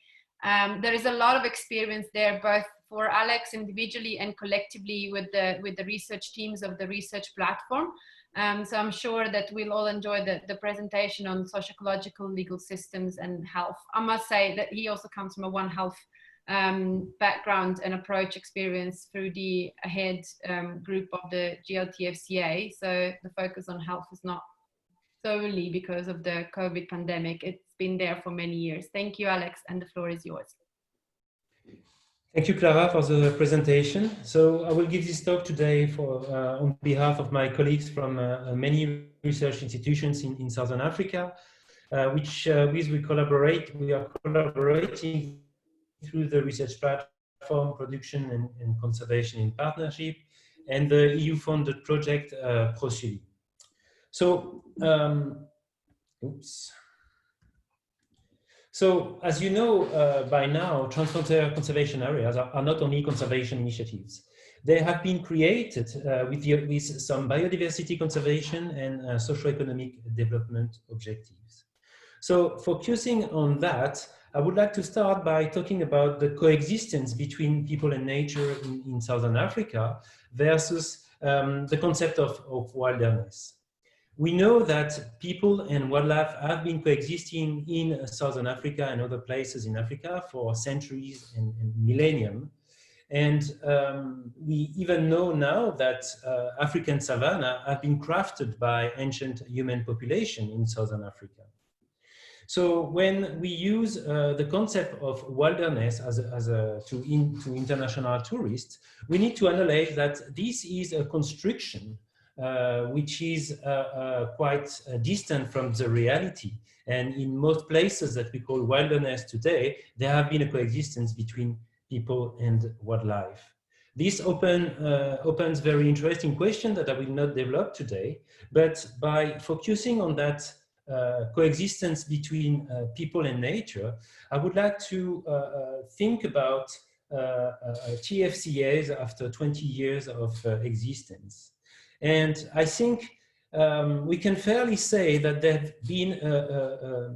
There is a lot of experience there, both for Alex individually and collectively with the research teams of the research platform. So I'm sure that we'll all enjoy the presentation on socio-ecological legal systems and health. I must say that he also comes from a One Health background and approach experience through the head group of the GLTFCA. So the focus on health is not solely because of the COVID pandemic. It's been there for many years. Thank you, Alex, and the floor is yours. Thank you, Clara, for the presentation. So I will give this talk today on behalf of my colleagues from many research institutions in Southern Africa, with we collaborate. We are collaborating through the research platform, Production and Conservation in Partnership, and the EU-funded project ProSuli. So, oops. So, as you know by now, transfrontier conservation areas are not only conservation initiatives. They have been created with some biodiversity conservation and socio-economic development objectives. So, focusing on that, I would like to start by talking about the coexistence between people and nature in Southern Africa versus the concept of wilderness. We know that people and wildlife have been coexisting in Southern Africa and other places in Africa for centuries and millennium. And we even know now that African savanna have been crafted by ancient human population in Southern Africa. So when we use the concept of wilderness to international tourists, we need to analyze that this is a construction which is quite distant from the reality. And in most places that we call wilderness today, there have been a coexistence between people and wildlife. This opens very interesting question that I will not develop today, but by focusing on that coexistence between people and nature, I would like to think about TFCAs after 20 years of existence. And I think we can fairly say that there have been a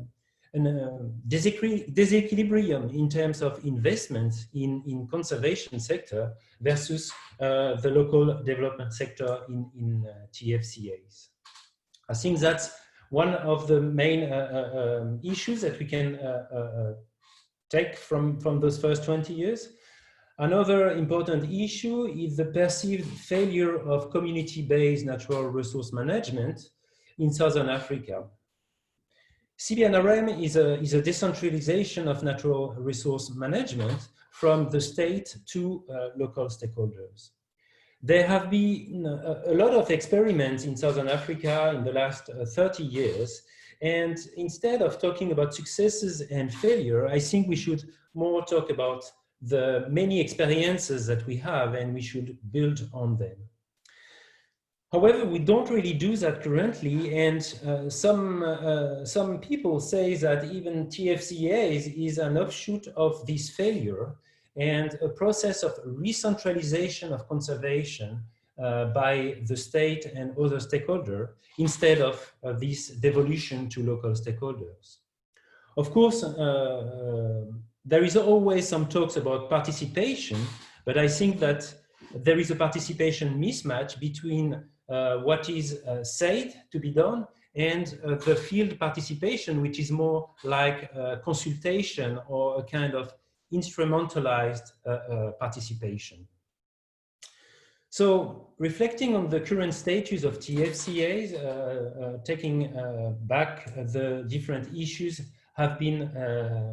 disequilibrium in terms of investment in conservation sector versus the local development sector in TFCAs. I think that's one of the main issues that we can take from those first 20 years. Another important issue is the perceived failure of community-based natural resource management in Southern Africa. CBNRM is a decentralization of natural resource management from the state to local stakeholders. There have been a lot of experiments in Southern Africa in the last 30 years. And instead of talking about successes and failure, I think we should more talk about the many experiences that we have, and we should build on them. However, we don't really do that currently, and some people say that even TFCAs is an offshoot of this failure and a process of re-centralization of conservation by the state and other stakeholders instead of this devolution to local stakeholders. Of course, there is always some talks about participation, but I think that there is a participation mismatch between what is said to be done and the field participation, which is more like consultation or a kind of instrumentalized participation. So reflecting on the current status of TFCAs, taking back the different issues have been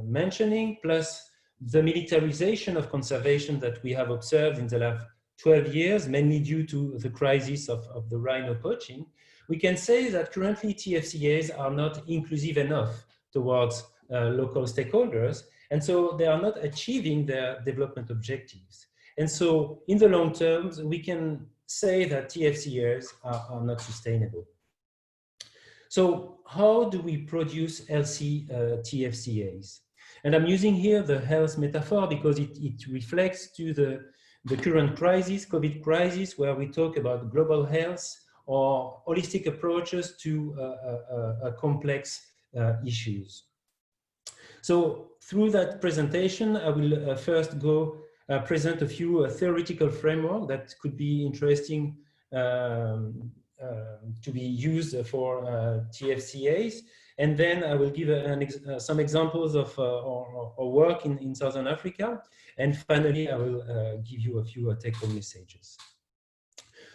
mentioning, plus the militarization of conservation that we have observed in the last 12 years, mainly due to the crisis of the rhino poaching, we can say that currently TFCAs are not inclusive enough towards local stakeholders, and so they are not achieving their development objectives. And so in the long term, we can say that TFCAs are not sustainable. So how do we produce healthy TFCAs? And I'm using here the health metaphor because it reflects to the current crisis, COVID crisis, where we talk about global health or holistic approaches to complex issues. So through that presentation, I will first go present a few theoretical framework that could be interesting to be used for TFCAs. And then I will give some examples of our work in Southern Africa. And finally, I will give you a few take-home messages.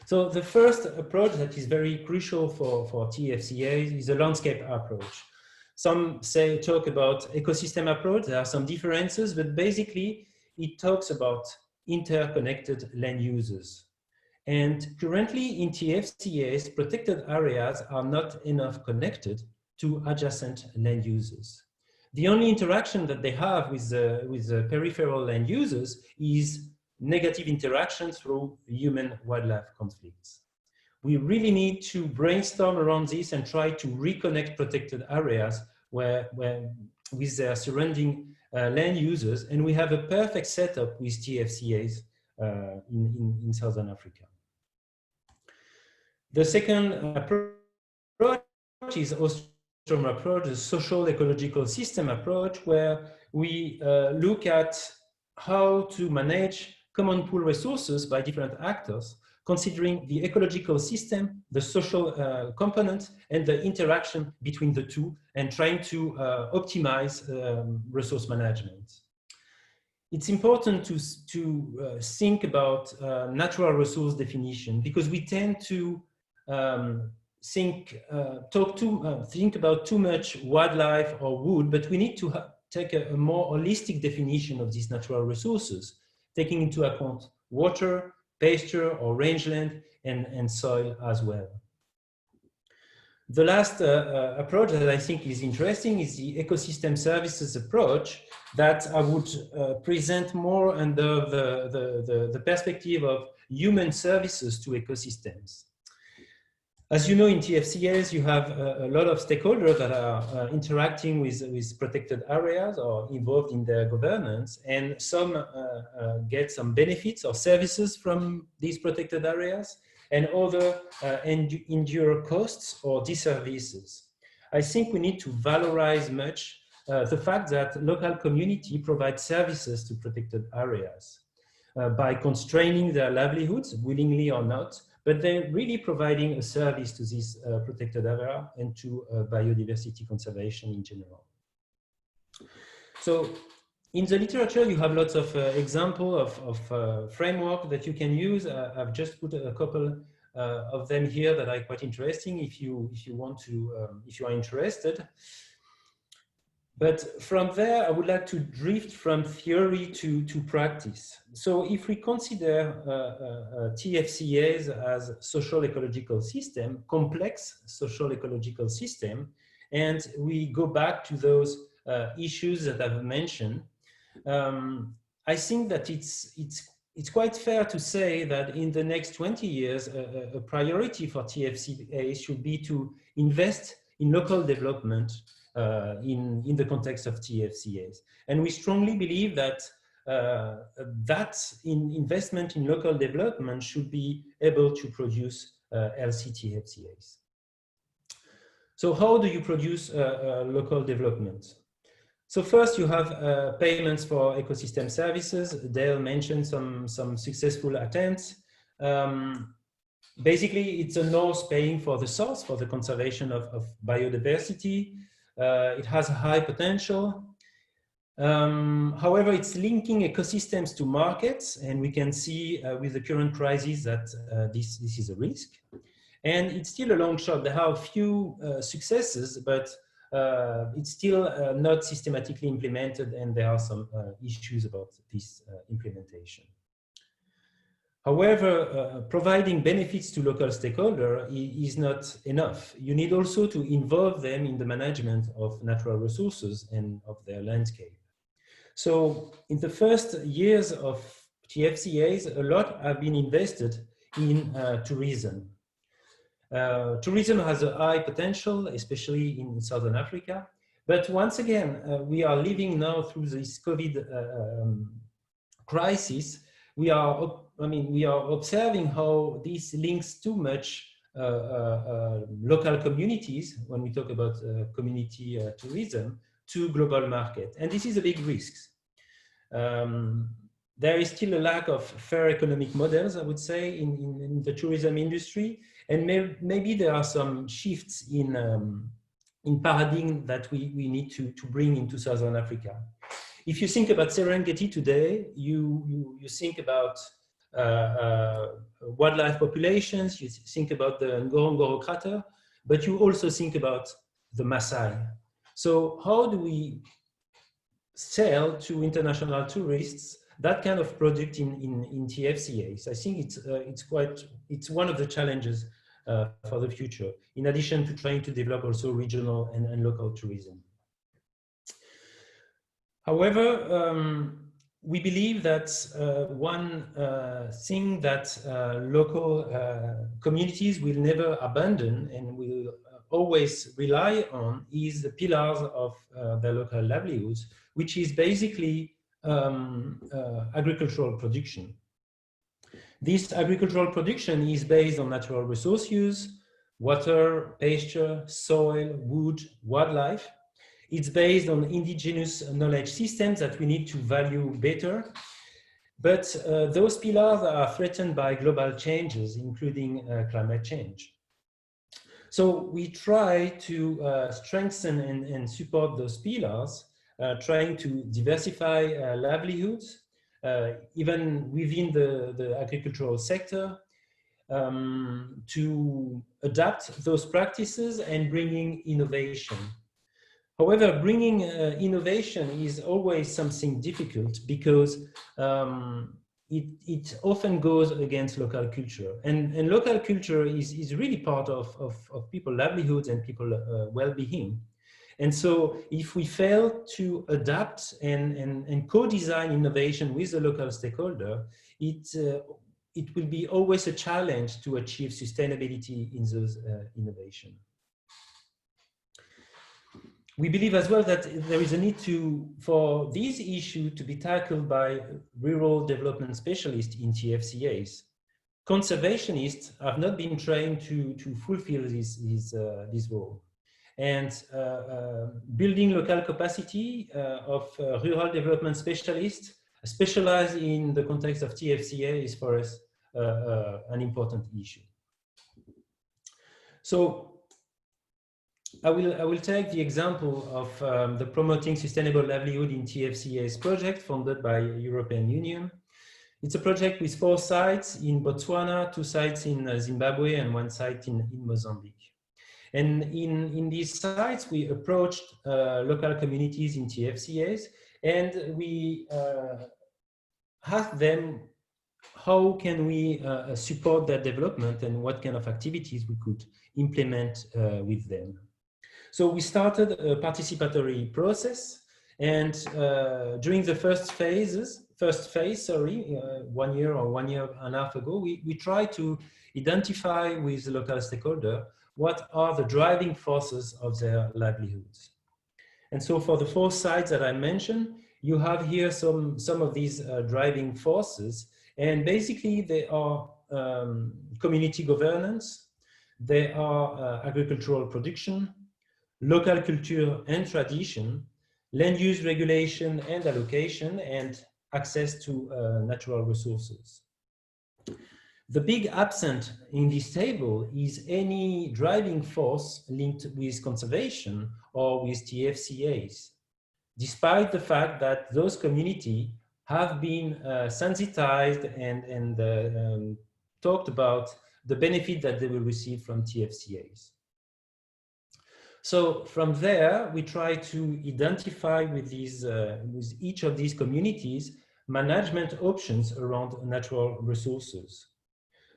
So the first approach that is very crucial for TFCAs is a landscape approach. Some talk about ecosystem approach. There are some differences, but basically it talks about interconnected land uses. And currently in TFCAs, protected areas are not enough connected to adjacent land uses. The only interaction that they have with the peripheral land uses is negative interaction through human-wildlife conflicts. We really need to brainstorm around this and try to reconnect protected areas with their surrounding land users, and we have a perfect setup with TFCAs in Southern Africa. The second approach is Ostrom approach, the social ecological system approach, where we look at how to manage common pool resources by different actors, considering the ecological system, the social component, and the interaction between the two, and trying to optimize resource management. It's important to think about natural resource definition, because we tend to think about too much wildlife or wood, but we need to take a more holistic definition of these natural resources, taking into account water, pasture or rangeland, and soil as well. The last approach that I think is interesting is the ecosystem services approach that I would present more under the perspective of human services to ecosystems. As you know, in TFCAs, you have a lot of stakeholders that are interacting with protected areas or involved in their governance, and some get some benefits or services from these protected areas, and others endure costs or disservices. I think we need to valorize much the fact that local community provides services to protected areas by constraining their livelihoods, willingly or not, but they're really providing a service to this protected area and to biodiversity conservation in general. So in the literature, you have lots of examples of framework that you can use. I've just put a couple of them here that are quite interesting if you want to, if you are interested. But from there, I would like to drift from theory to practice. So if we consider TFCAs as social ecological system, complex social ecological system, and we go back to those issues that I've mentioned, I think that it's quite fair to say that in the next 20 years, a priority for TFCAs should be to invest in local development in the context of TFCAs. And we strongly believe that investment in local development should be able to produce healthy TFCAs. So how do you produce local development? So first you have payments for ecosystem services. Dale mentioned some successful attempts. Basically, it's a North paying for the South for the conservation of biodiversity. It has a high potential. However, it's linking ecosystems to markets, and we can see with the current crisis that this is a risk. And it's still a long shot. There are a few successes, but it's still not systematically implemented, and there are some issues about this implementation. However, providing benefits to local stakeholders is not enough. You need also to involve them in the management of natural resources and of their landscape. So in the first years of TFCAs, a lot have been invested in tourism. Tourism has a high potential, especially in Southern Africa. But once again, we are living now through this COVID crisis. We are observing how this links too much local communities, when we talk about community tourism, to global market. And this is a big risk. There is still a lack of fair economic models, I would say, in the tourism industry. And maybe there are some shifts in paradigm that we need to bring into Southern Africa. If you think about Serengeti today, you think about wildlife populations, you think about the Ngorongoro crater, but you also think about the Maasai. So how do we sell to international tourists that kind of product in TFCAs? I think it's one of the challenges for the future, in addition to trying to develop also regional and local tourism. However, we believe that one thing that local communities will never abandon and will always rely on is the pillars of their local livelihoods, which is basically agricultural production. This agricultural production is based on natural resource use, water, pasture, soil, wood, wildlife. It's based on indigenous knowledge systems that we need to value better. But those pillars are threatened by global changes, including climate change. So we try to strengthen and support those pillars, trying to diversify livelihoods, even within the agricultural sector, to adapt those practices and bringing innovation. However, bringing innovation is always something difficult because it often goes against local culture. And local culture is really part of people's livelihoods and people's well-being. And so if we fail to adapt and co-design innovation with the local stakeholder, it will be always a challenge to achieve sustainability in those innovations. We believe as well that there is a need for this issue to be tackled by rural development specialists in TFCAs. Conservationists have not been trained to fulfill this role. And building local capacity of rural development specialists specialized in the context of TFCA is for us an important issue. So I will take the example of the Promoting Sustainable Livelihood in TFCAs project funded by European Union. It's a project with 4 sites in Botswana, 2 sites in Zimbabwe, and 1 site in Mozambique. And in these sites, we approached local communities in TFCAs, and we asked them, how can we support their development and what kind of activities we could implement with them. So we started a participatory process, and during the first phase, 1 year or 1.5 years ago, we tried to identify with the local stakeholder what are the driving forces of their livelihoods. And so for the 4 sites that I mentioned, you have here some of these driving forces, and basically they are community governance, they are agricultural production, local culture and tradition, land use regulation and allocation, and access to natural resources. The big absent in this table is any driving force linked with conservation or with TFCAs, despite the fact that those communities have been sensitized and talked about the benefit that they will receive from TFCAs. So from there, we try to identify with each of these communities management options around natural resources.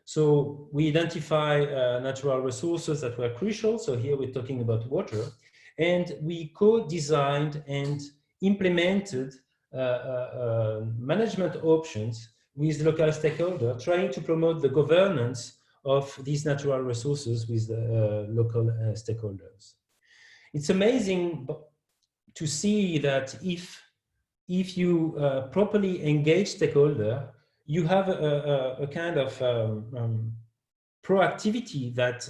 So we identify natural resources that were crucial. So here we're talking about water, and we co-designed and implemented management options with local stakeholders, trying to promote the governance of these natural resources with local stakeholders. It's amazing to see that if you properly engage stakeholder, you have a kind of proactivity that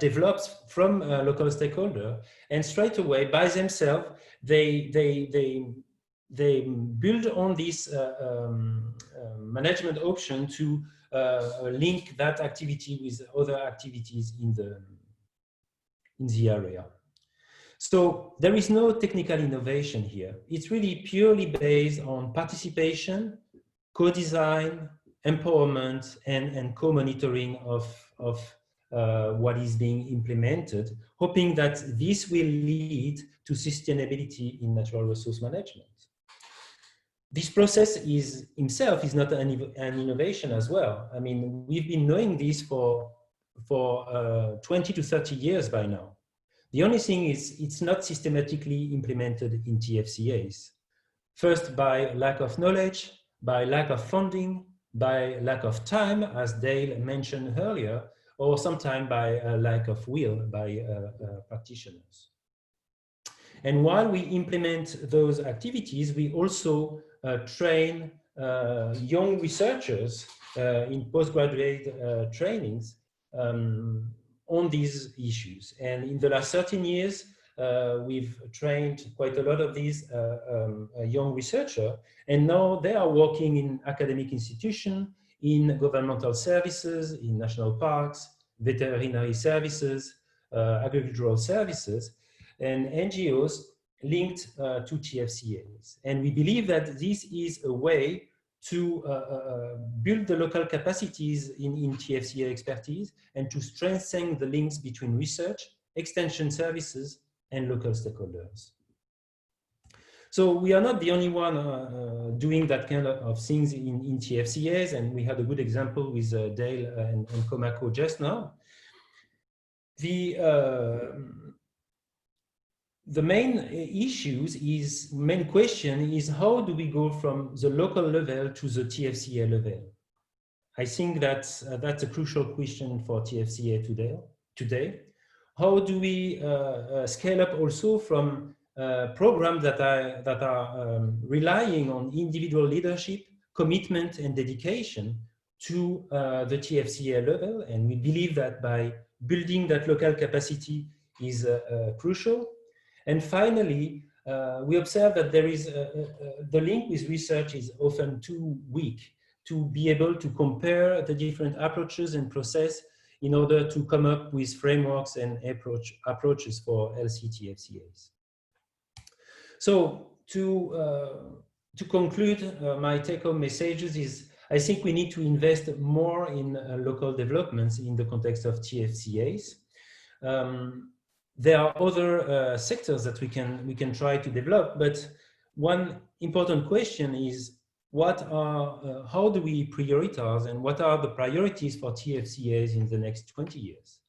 develops from local stakeholder, and straight away by themselves they build on this management option to link that activity with other activities in the area. So there is no technical innovation here. It's really purely based on participation, co-design, empowerment, and co-monitoring of what is being implemented, hoping that this will lead to sustainability in natural resource management. This process himself is not an innovation as well. I mean, we've been knowing this for 20 to 30 years by now. The only thing is it's not systematically implemented in TFCAs. First, by lack of knowledge, by lack of funding, by lack of time, as Dale mentioned earlier, or sometimes by a lack of will by practitioners. And while we implement those activities, we also train young researchers in postgraduate trainings on these issues. And in the last 13 years, we've trained quite a lot of these young researchers, and now they are working in academic institutions, in governmental services, in national parks, veterinary services, agricultural services, and NGOs linked to TFCAs. And we believe that this is a way to build the local capacities in TFCA expertise and to strengthen the links between research, extension services, and local stakeholders. So we are not the only one doing that kind of things in TFCAs, and we had a good example with Dale and Komako just now. The main main question is how do we go from the local level to the TFCA level? I think that's a crucial question for TFCA today. How do we scale up also from programs that are relying on individual leadership, commitment, and dedication to the TFCA level? And we believe that by building that local capacity is crucial. And finally, we observe that there is the link with research is often too weak. to be able to compare the different approaches and process in order to come up with frameworks and approaches for LCTFCAs. So to conclude, my take-home messages is I think we need to invest more in local developments in the context of TFCAs. There are other sectors that we can try to develop, but one important question is how do we prioritize and what are the priorities for TFCAs in the next 20 years?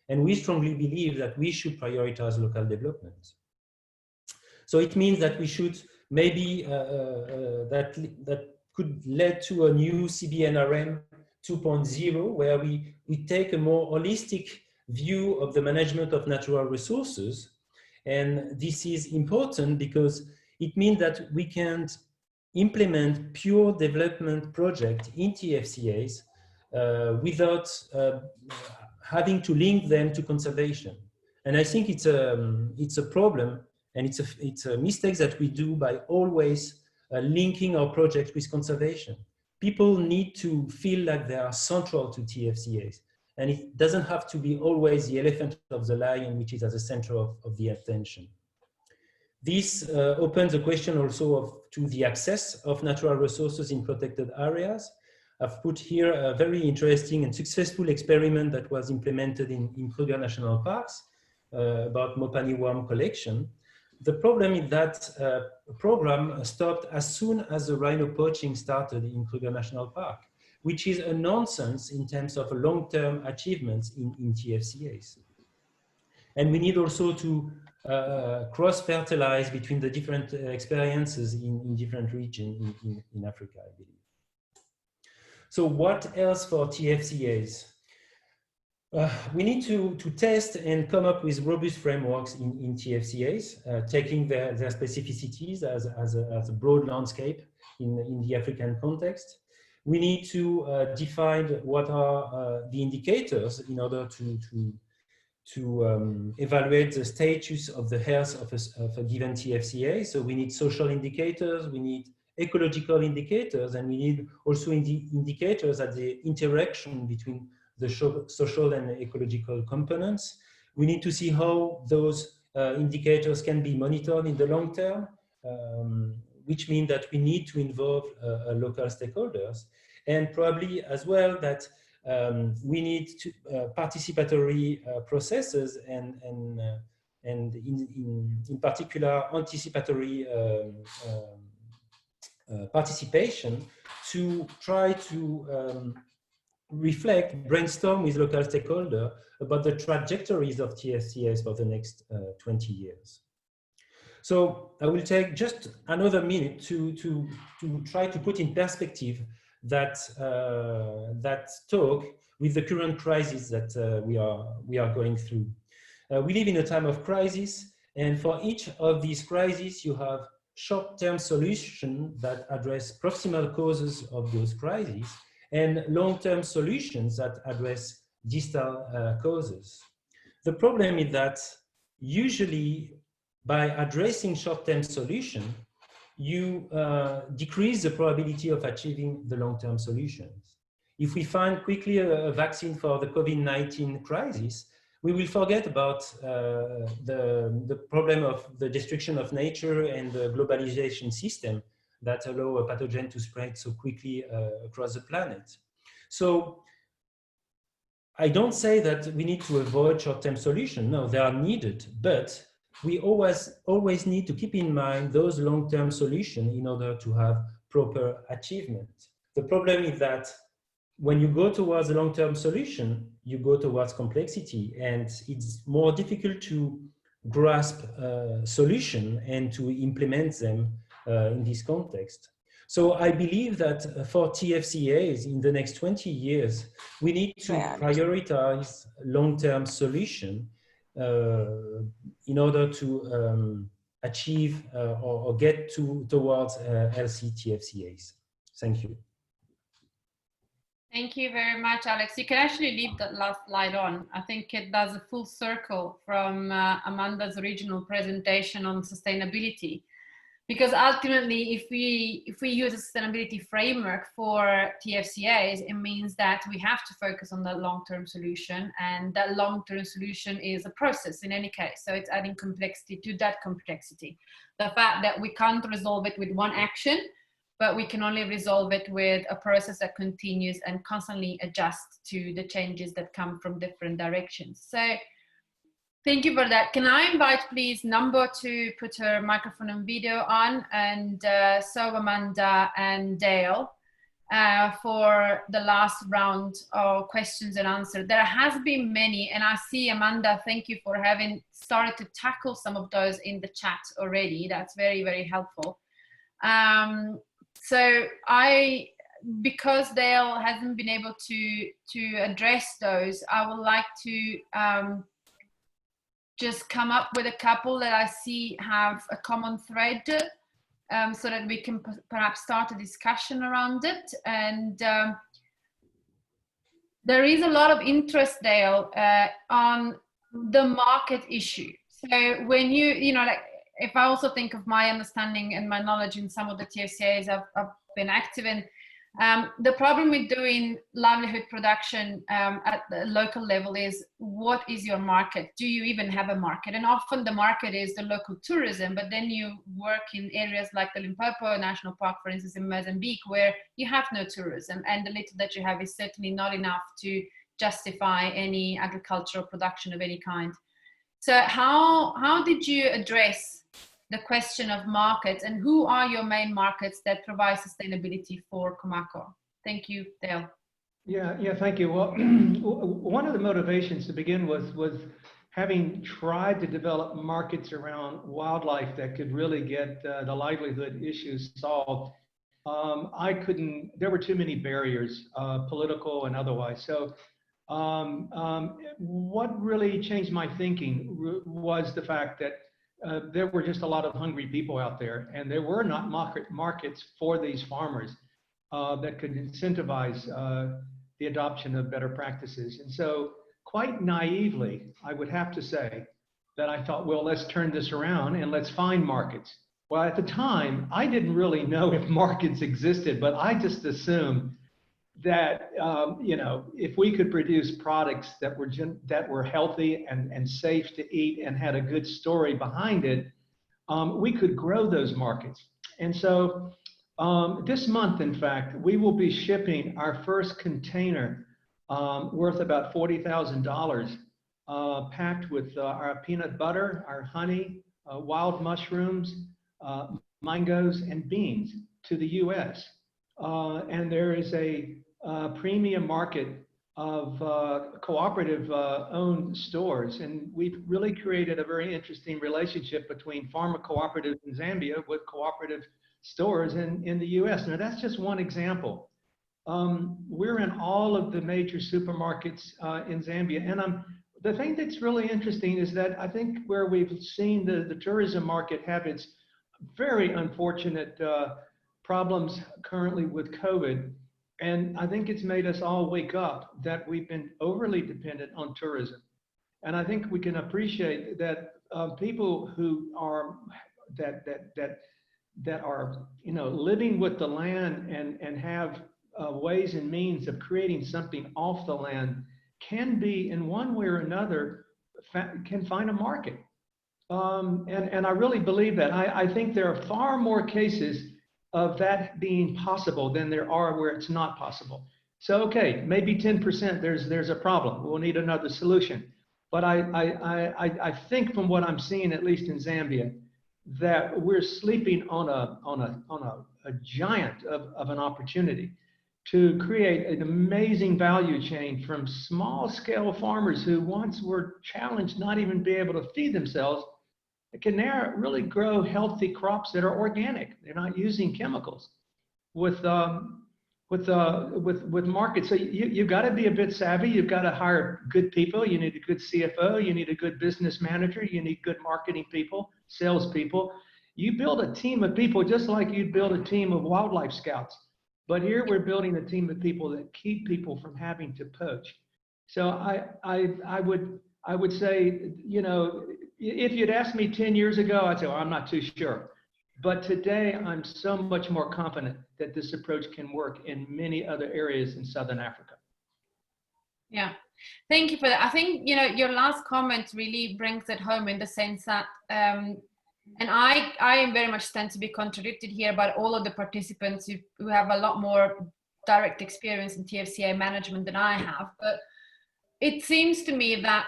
And we strongly believe that we should prioritize local development. So it means that we should maybe, that could lead to a new CBNRM 2.0, where we take a more holistic view of the management of natural resources. And this is important because it means that we can't implement pure development projects in TFCAs without having to link them to conservation. And I think it's a problem, and it's a mistake that we do by always linking our projects with conservation. People need to feel like they are central to TFCAs. And it doesn't have to be always the elephant of the lion, which is at the center of the attention. This opens the question also to the access of natural resources in protected areas. I've put here a very interesting and successful experiment that was implemented in Kruger National Parks about Mopani worm collection. The problem is that program stopped as soon as the rhino poaching started in Kruger National Park, which is a nonsense in terms of long-term achievements in TFCAs. And we need also to cross-fertilize between the different experiences in different regions in Africa, I believe. So what else for TFCAs? We need to test and come up with robust frameworks in TFCAs, taking their specificities as a broad landscape in the African context. We need to define what are the indicators in order to evaluate the status of the health of a given TFCA. So we need social indicators, we need ecological indicators, and we need also indicators at the interaction between the social and ecological components. We need to see how those indicators can be monitored in the long term, which means that we need to involve local stakeholders, and probably as well that we need to, participatory processes and in particular anticipatory participation to try to brainstorm with local stakeholders about the trajectories of TFCAs for the next 20 years. So I will take just another minute to try to put in perspective that talk with the current crisis that we are going through. We live in a time of crisis, and for each of these crises, you have short-term solutions that address proximal causes of those crises, and long-term solutions that address distal causes. The problem is that usually by addressing short-term solution, you decrease the probability of achieving the long-term solutions. If we find quickly a vaccine for the COVID-19 crisis, we will forget about the problem of the destruction of nature and the globalization system that allow a pathogen to spread so quickly across the planet. So I don't say that we need to avoid short-term solutions. No, they are needed, but we always need to keep in mind those long-term solutions in order to have proper achievement. The problem is that when you go towards a long-term solution, you go towards complexity, and it's more difficult to grasp a solution and to implement them in this context. So I believe that for TFCAs in the next 20 years, we need to prioritize long-term solution in order to achieve or get towards healthy TFCAs. Thank you. Thank you very much, Alex. You can actually leave that last slide on. I think it does a full circle from Amanda's original presentation on sustainability. Because ultimately, if we use a sustainability framework for TFCAs, it means that we have to focus on the long-term solution, and that long-term solution is a process in any case. So it's adding complexity to that complexity. The fact that we can't resolve it with one action, but we can only resolve it with a process that continues and constantly adjusts to the changes that come from different directions. So thank you for that. Can I invite, please, Number to put her microphone and video on, and so Amanda and Dale for the last round of questions and answers. There has been many, and I see, Amanda, thank you for having started to tackle some of those in the chat already. That's very, very helpful. So because Dale hasn't been able to address those, I would like to just come up with a couple that I see have a common thread, so that we can perhaps start a discussion around it. And there is a lot of interest, Dale, on the market issue. So when you know, like, if I also think of my understanding and my knowledge in some of the TFCAs I've been active in, the problem with doing livelihood production at the local level is, what is your market? Do you even have a market? And often the market is the local tourism, but then you work in areas like the Limpopo National Park, for instance, in Mozambique, where you have no tourism, and the little that you have is certainly not enough to justify any agricultural production of any kind. So how did you address the question of markets, and who are your main markets that provide sustainability for Comacor? Thank you, Dale. Yeah, thank you. Well, one of the motivations to begin with was having tried to develop markets around wildlife that could really get the livelihood issues solved. There were too many barriers, political and otherwise. So what really changed my thinking was the fact that there were just a lot of hungry people out there, and there were not markets for these farmers that could incentivize the adoption of better practices. And so, quite naively, I would have to say that I thought, well, let's turn this around and let's find markets. Well, at the time, I didn't really know if markets existed, but I just assumed that you know, if we could produce products that were healthy and safe to eat and had a good story behind it, we could grow those markets. And so this month, in fact, we will be shipping our first container worth about $40,000, packed with our peanut butter, our honey, wild mushrooms, mangoes, and beans to the US. And there is a premium market of cooperative owned stores, and we've really created a very interesting relationship between farmer cooperatives in Zambia with cooperative stores in the US. Now, that's just one example. We're in all of the major supermarkets in Zambia, and the thing that's really interesting is that I think where we've seen the tourism market have its very unfortunate problems currently with COVID, and I think it's made us all wake up that we've been overly dependent on tourism. And I think we can appreciate that people who are that are, you know, living with the land and have ways and means of creating something off the land can be, in one way or another, can find a market. And I really believe that. I think there are far more cases of that being possible than there are where it's not possible. So, okay, maybe 10% there's a problem. We'll need another solution. But I think from what I'm seeing, at least in Zambia, that we're sleeping on a giant of an opportunity to create an amazing value chain from small scale farmers who once were challenged not even be able to feed themselves. It can now really grow healthy crops that are organic. They're not using chemicals with markets. So you've got to be a bit savvy. You've got to hire good people. You need a good CFO. You need a good business manager. You need good marketing people, salespeople. You build a team of people just like you'd build a team of wildlife scouts. But here we're building a team of people that keep people from having to poach. So I would say, you know, if you'd asked me 10 years ago, I'd say, well, I'm not too sure. But today, I'm so much more confident that this approach can work in many other areas in Southern Africa. Yeah, thank you for that. I think, you know, your last comment really brings it home in the sense that, and I am very much stand to be contradicted here by all of the participants who have a lot more direct experience in TFCA management than I have. But it seems to me that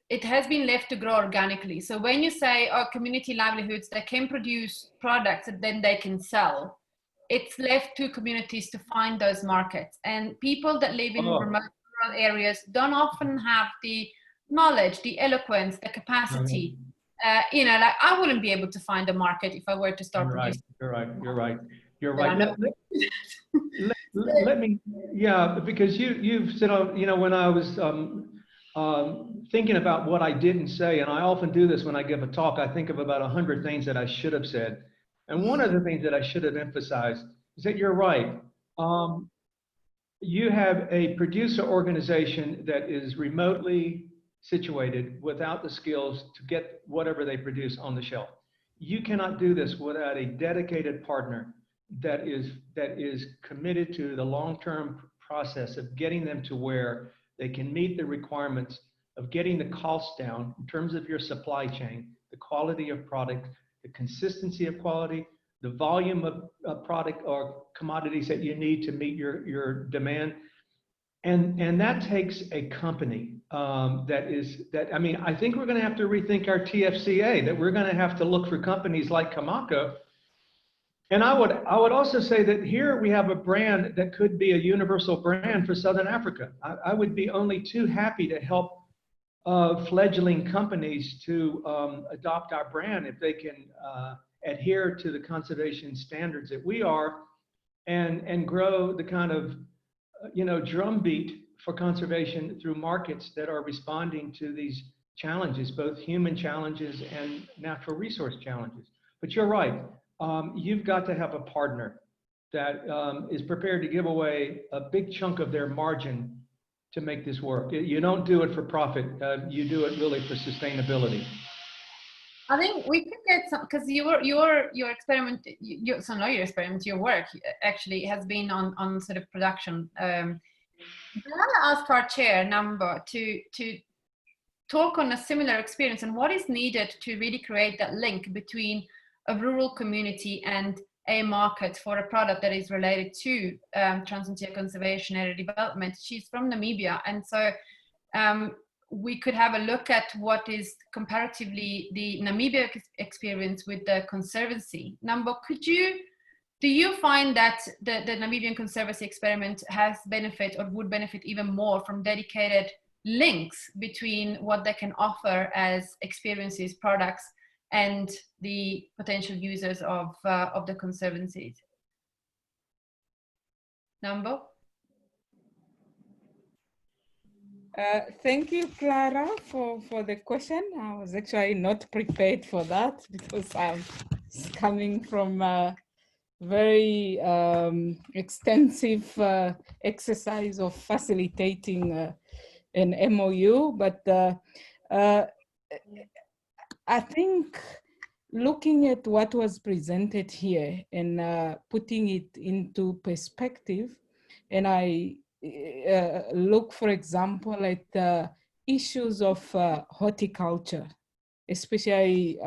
it has been left to grow organically. So when you say, oh, community livelihoods, they can produce products that then they can sell, it's left to communities to find those markets. And people that live in remote rural areas don't often have the knowledge, the eloquence, the capacity. You know, like I wouldn't be able to find a market if I were to start producing. You're right. Let me, yeah, because you've said, you know, when I was thinking about what I didn't say, and I often do this when I give a talk, I think of about 100 things that I should have said. And one of the things that I should have emphasized is that you're right. You have a producer organization that is remotely situated without the skills to get whatever they produce on the shelf. You cannot do this without a dedicated partner that is committed to the long-term process of getting them to where they can meet the requirements of getting the costs down in terms of your supply chain, the quality of product, the consistency of quality, the volume of product or commodities that you need to meet your demand. And that takes a company I mean, I think we're going to have to rethink our TFCA, that we're going to have to look for companies like Kamako. And I would also say that here we have a brand that could be a universal brand for Southern Africa. I would be only too happy to help fledgling companies to adopt our brand if they can adhere to the conservation standards that we are and grow the kind of drumbeat for conservation through markets that are responding to these challenges, both human challenges and natural resource challenges. But you're right. You've got to have a partner that is prepared to give away a big chunk of their margin to make this work. You don't do it for profit. You do it really for sustainability. I think we could get some, because your experiment, your work actually has been on sort of production. I want to ask our chair, Number, to talk on a similar experience and what is needed to really create that link between a rural community and a market for a product that is related to transfrontier conservation area development. She's from Namibia, and so we could have a look at what is comparatively the Namibia experience with the Conservancy. Number, do you find that the Namibian Conservancy experiment has benefit or would benefit even more from dedicated links between what they can offer as experiences, products, and the potential users of the conservancies? Number? Thank you, Clara, for the question. I was actually not prepared for that because I'm coming from a very extensive exercise of facilitating an MOU. But I think looking at what was presented here and putting it into perspective, and I look, for example, at issues of horticulture, especially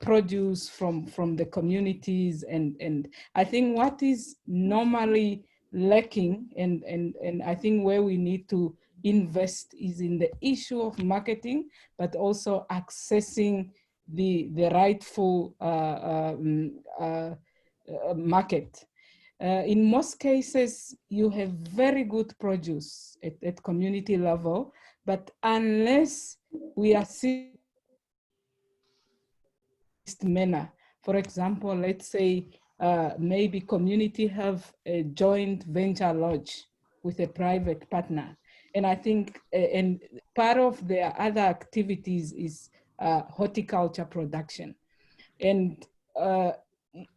produce from the communities, and I think what is normally lacking, and I think where we need to invest is in the issue of marketing, but also accessing the rightful market. In most cases, you have very good produce at community level, but unless we are seeing manner, for example, let's say maybe community have a joint venture lodge with a private partner. And I think, and part of their other activities is horticulture production. And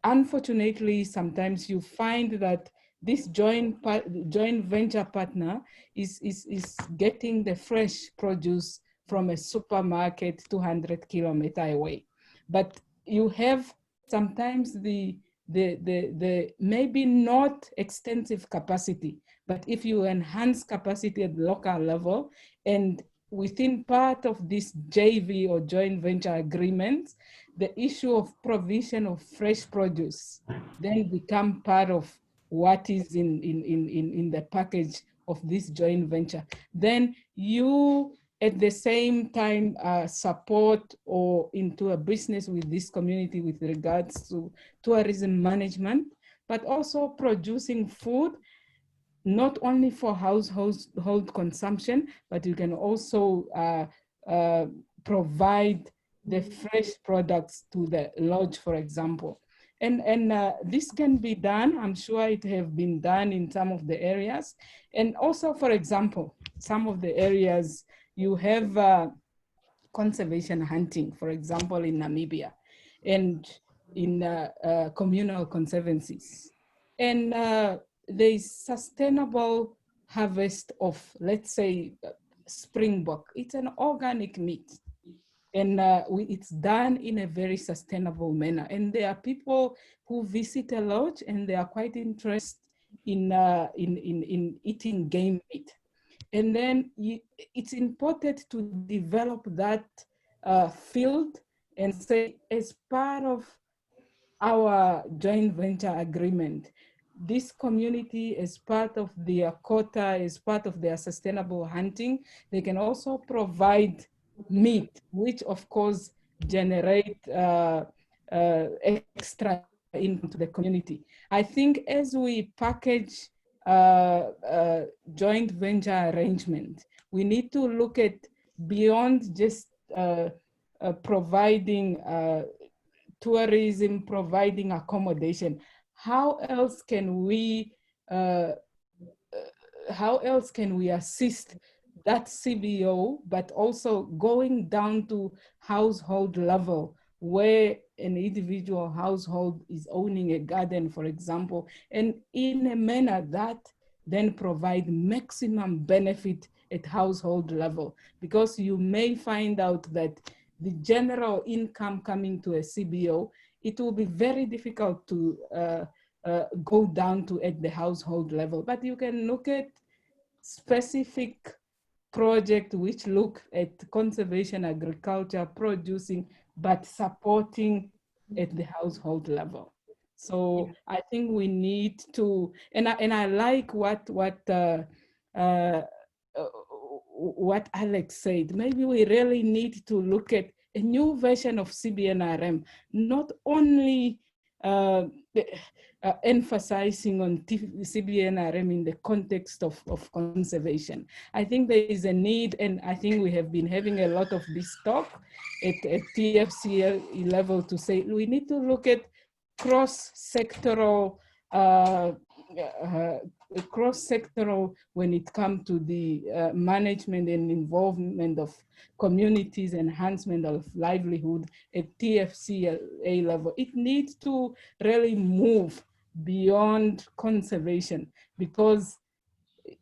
unfortunately, sometimes you find that this joint venture partner is getting the fresh produce from a supermarket 200 kilometers away. But you have sometimes the maybe not extensive capacity, but if you enhance capacity at the local level, and within part of this JV or joint venture agreements, the issue of provision of fresh produce then become part of what is in the package of this joint venture. Then you at the same time support or into a business with this community with regards to tourism management, but also producing food, not only for household consumption, but you can also provide the fresh products to the lodge, for example. And this can be done. I'm sure it have been done in some of the areas. And also, for example, some of the areas you have conservation hunting, for example, in Namibia, and in communal conservancies. And there is sustainable harvest of, let's say, springbok. It's an organic meat. And it's done in a very sustainable manner. And there are people who visit a lodge and they are quite interested in eating game meat. And then it's important to develop that field and say, as part of our joint venture agreement, this community, as part of their quota, as part of their sustainable hunting, they can also provide meat, which of course generate extra into the community. I think as we package joint venture arrangement, we need to look at beyond just providing tourism, providing accommodation. How else can we assist that CBO, but also going down to household level, where an individual household is owning a garden, for example, and in a manner that then provide maximum benefit at household level? Because you may find out that the general income coming to a CBO, it will be very difficult to go down to at the household level. But you can look at specific project which look at conservation agriculture, producing, but supporting at the household level. So I think we need to, and I like what Alex said. Maybe we really need to look at a new version of CBNRM, not only emphasizing on CBNRM in the context of conservation. I think there is a need, and I think we have been having a lot of this talk at TFCA level to say we need to look at cross-sectoral when it comes to the management and involvement of communities, enhancement of livelihood at TFCA level. It needs to really move beyond conservation, because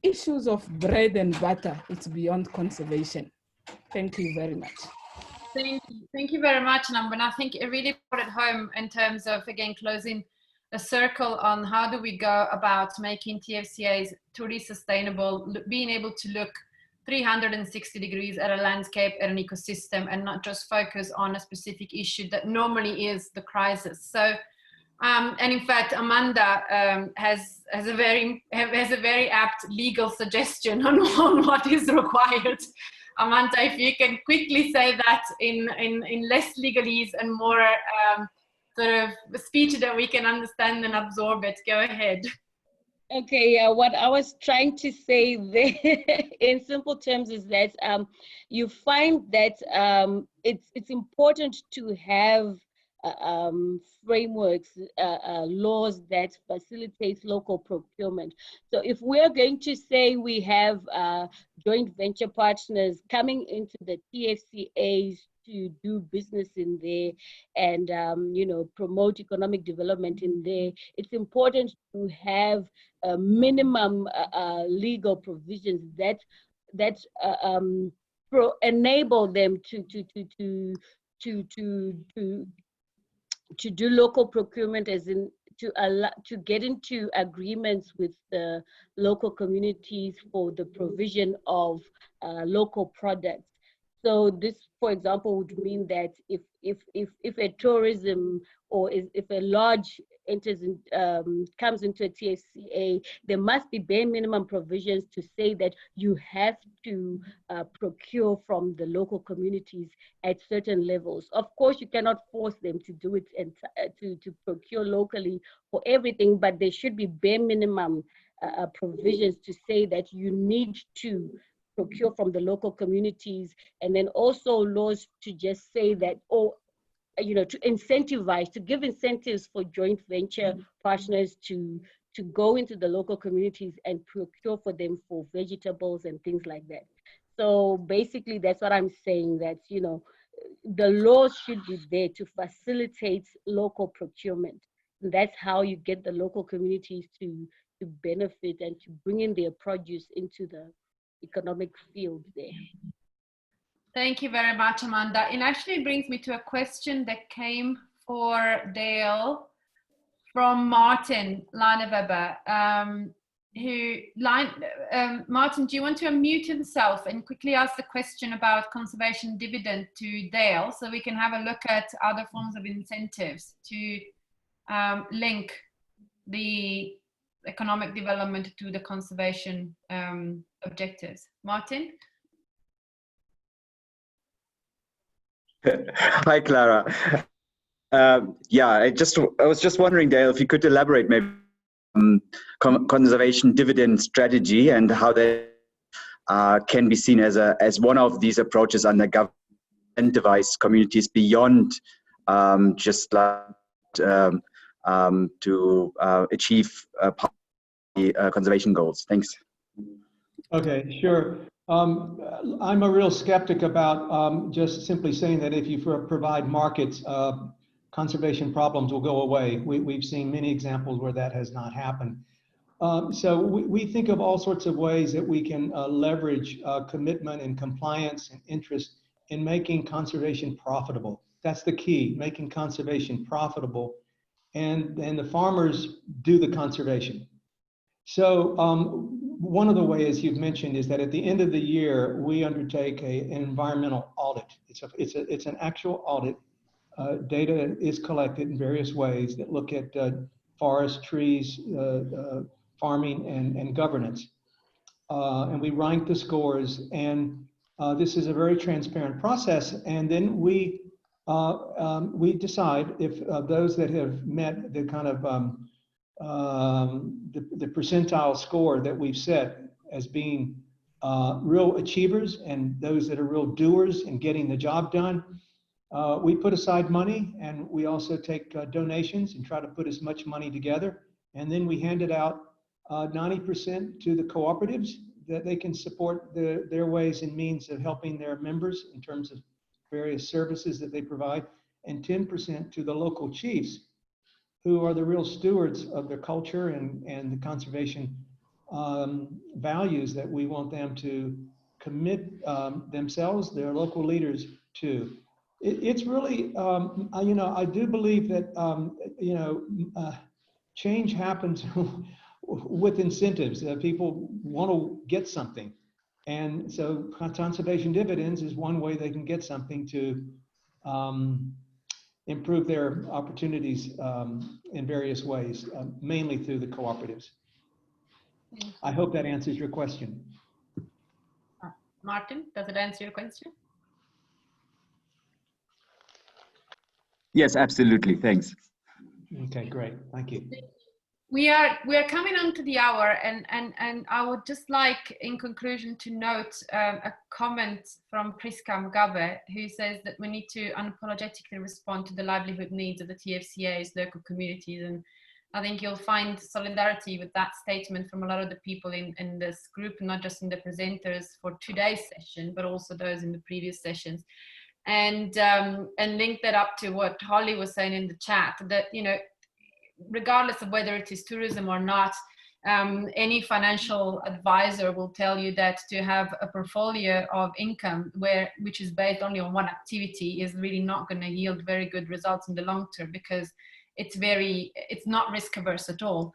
issues of bread and butter, it's beyond conservation. Thank you very much. Thank you very much, Nambana. I think it really brought it home in terms of, again, closing a circle on how do we go about making TFCAs truly sustainable, being able to look 360 degrees at a landscape, at an ecosystem, and not just focus on a specific issue that normally is the crisis. So, and in fact, Amanda has a very apt legal suggestion on what is required. Amanda, if you can quickly say that in less legalese and more sort of speech that we can understand and absorb it. Go ahead. Okay, yeah, what I was trying to say there in simple terms is that you find that it's important to have frameworks, laws that facilitate local procurement. So if we're going to say we have joint venture partners coming into the TFCAs to do business in there and promote economic development in there, it's important to have minimum legal provisions that enable them to to do local procurement, as in to get into agreements with the local communities for the provision of local products. So this, for example, would mean that if a tourism or if a lodge enters in, comes into a TFCA, there must be bare minimum provisions to say that you have to procure from the local communities at certain levels. Of course, you cannot force them to do it and to procure locally for everything, but there should be bare minimum provisions to say that you need to procure from the local communities, and then also laws to just say that, or to incentivize, to give incentives for joint venture partners to go into the local communities and procure for them for vegetables and things like that. So basically, that's what I'm saying, that the laws should be there to facilitate local procurement. And that's how you get the local communities to benefit and to bring in their produce into the economic field there. Thank you very much, Amanda. It actually brings me to a question that came for Dale from Martin Leineweber. Martin, do you want to unmute himself and quickly ask the question about conservation dividend to Dale, so we can have a look at other forms of incentives to link the economic development to the conservation objectives? Martin? Hi, Clara. Yeah, I was just wondering, Dale, if you could elaborate maybe on conservation dividend strategy and how that can be seen as one of these approaches under government incentivize communities beyond just to achieve conservation goals. Thanks. Okay, sure. I'm a real skeptic about just simply saying that if you provide markets, conservation problems will go away. We've seen many examples where that has not happened. So we think of all sorts of ways that we can leverage commitment and compliance and interest in making conservation profitable. That's the key, making conservation profitable. And the farmers do the conservation. So one of the ways you've mentioned is that at the end of the year, we undertake an environmental audit. It's an actual audit. Data is collected in various ways that look at forest, trees, farming, and governance. And we rank the scores, and this is a very transparent process. And then we decide if those that have met the kind of the percentile score that we've set as being real achievers and those that are real doers in getting the job done. We put aside money, and we also take donations and try to put as much money together. And then we hand it out 90% to the cooperatives that they can support their ways and means of helping their members in terms of various services that they provide, and 10% to the local chiefs, who are the real stewards of their culture and the conservation values that we want them to commit themselves, their local leaders, to. It's really, I do believe that, change happens with incentives. People want to get something. And so conservation dividends is one way they can get something to improve their opportunities in various ways, mainly through the cooperatives. I hope that answers your question. Martin, does it answer your question? Yes, absolutely. Thanks. Okay, great. Thank you. We are coming on to the hour, and I would just like, in conclusion, to note a comment from Priska Mugabe, who says that we need to unapologetically respond to the livelihood needs of the TFCAs, local communities, and I think you'll find solidarity with that statement from a lot of the people in this group, not just in the presenters for today's session, but also those in the previous sessions. And link that up to what Holly was saying in the chat, that, regardless of whether it is tourism or not, any financial advisor will tell you that to have a portfolio of income which is based only on one activity is really not going to yield very good results in the long term, because it's not risk averse at all.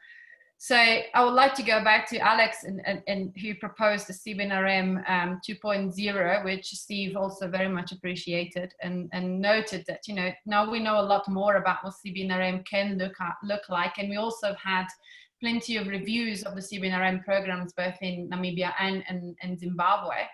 So I would like to go back to Alex and who proposed the CBNRM 2.0, which Steve also very much appreciated and noted that, you know, now we know a lot more about what CBNRM can look like, and we also have had plenty of reviews of the CBNRM programs both in Namibia and Zimbabwe.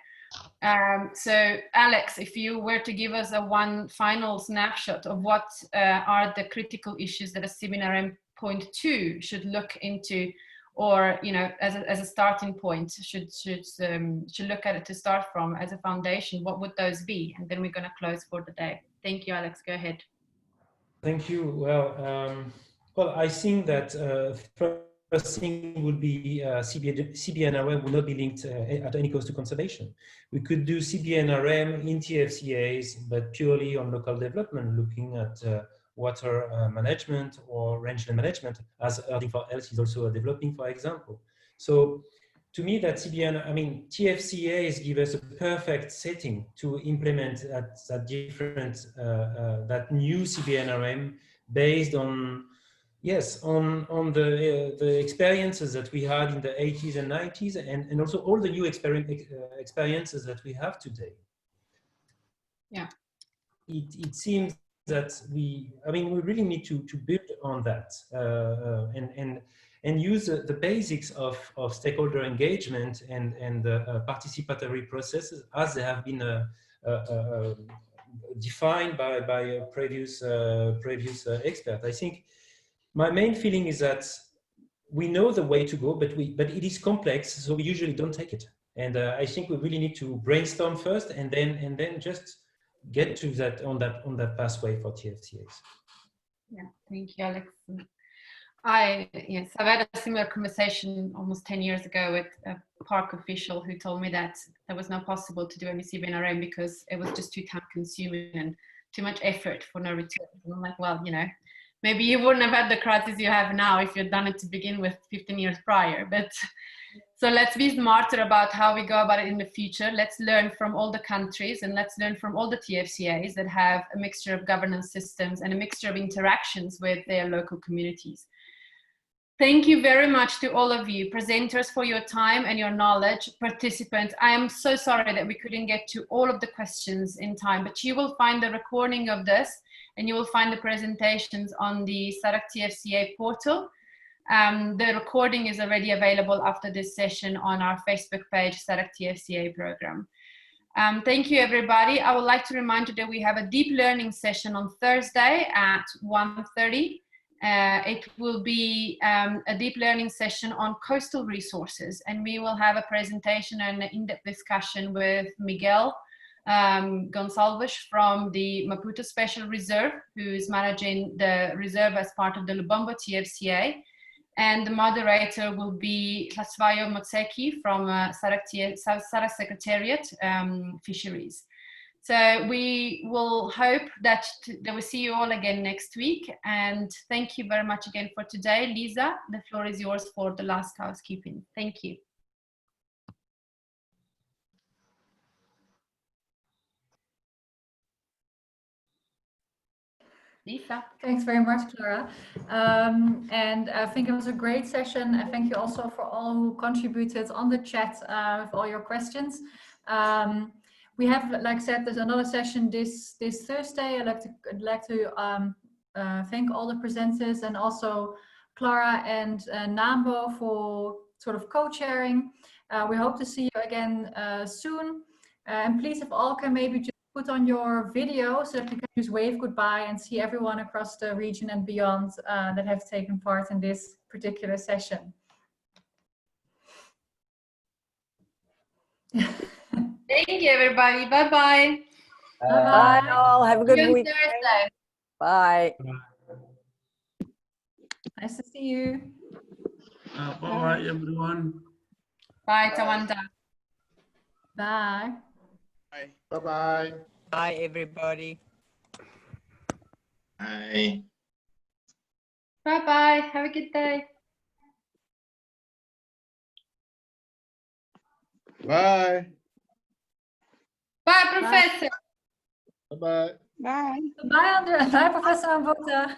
So Alex, if you were to give us one final snapshot of what are the critical issues that a CBNRM 0.2 should look into, or, you know, as a starting point, should look at it to start from as a foundation, what would those be? And then we're going to close for the day. Thank you, Alex. Go ahead. Thank you. Well, I think that first thing would be CBNRM will not be linked at any cost to conservation. We could do CBNRM in TFCAs, but purely on local development, looking at water management or rangeland management, as Earthing for Health is also developing, for example. So to me, that TFCAs give us a perfect setting to implement that new CBNRM based on, yes, on the experiences that we had in the 80s and 90s, and also all the new experiences that we have today. Yeah. It seems that we really need to build on that and use the basics of stakeholder engagement and participatory processes as they have been defined by a previous expert. I think my main feeling is that we know the way to go, but it is complex, so we usually don't take it. And I think we really need to brainstorm first, and then just get to that on that pathway for TFCAs. Yeah, thank you, Alex. Yes, I've had a similar conversation almost 10 years ago with a park official who told me that it was not possible to do any CBNRM because it was just too time consuming and too much effort for no return. And I'm like, well, you know, maybe you wouldn't have had the crisis you have now if you'd done it to begin with 15 years prior. But so let's be smarter about how we go about it in the future. Let's learn from all the countries, and let's learn from all the TFCAs that have a mixture of governance systems and a mixture of interactions with their local communities. Thank you very much to all of you, presenters, for your time and your knowledge, participants. I am so sorry that we couldn't get to all of the questions in time, but you will find the recording of this and you will find the presentations on the SADC TFCA portal. The recording is already available after this session on our Facebook page, SADC TFCA program. Thank you, everybody. I would like to remind you that we have a deep learning session on Thursday at 1:30. It will be a deep learning session on coastal resources, and we will have a presentation and an in-depth discussion with Miguel Gonçalves from the Maputo Special Reserve, who is managing the reserve as part of the Lubombo TFCA. And the moderator will be Lasvayo Motseki from SADC Secretariat Fisheries. So we will hope that we see you all again next week. And thank you very much again for today. Lisa, the floor is yours for the last housekeeping. Thank you. Lisa. Thanks very much, Clara. And I think it was a great session. I thank you also for all who contributed on the chat with all your questions. We have, like I said, there's another session this Thursday. I'd like to thank all the presenters and also Clara and Nambo for sort of co-chairing. We hope to see you again soon. And please, if all can maybe just put on your video so that we can just wave goodbye and see everyone across the region and beyond that have taken part in this particular session. Thank you, everybody. Bye-bye. Bye all. Have a good week. Thursday. Bye. Nice to see you. Bye, everyone. Bye, Tawanda. Bye. Bye-bye. Bye, everybody. Bye. Bye-bye. Have a good day. Bye. Bye, Professor. Bye-bye. Bye. Bye, Andrea. Bye, Professor Ambota.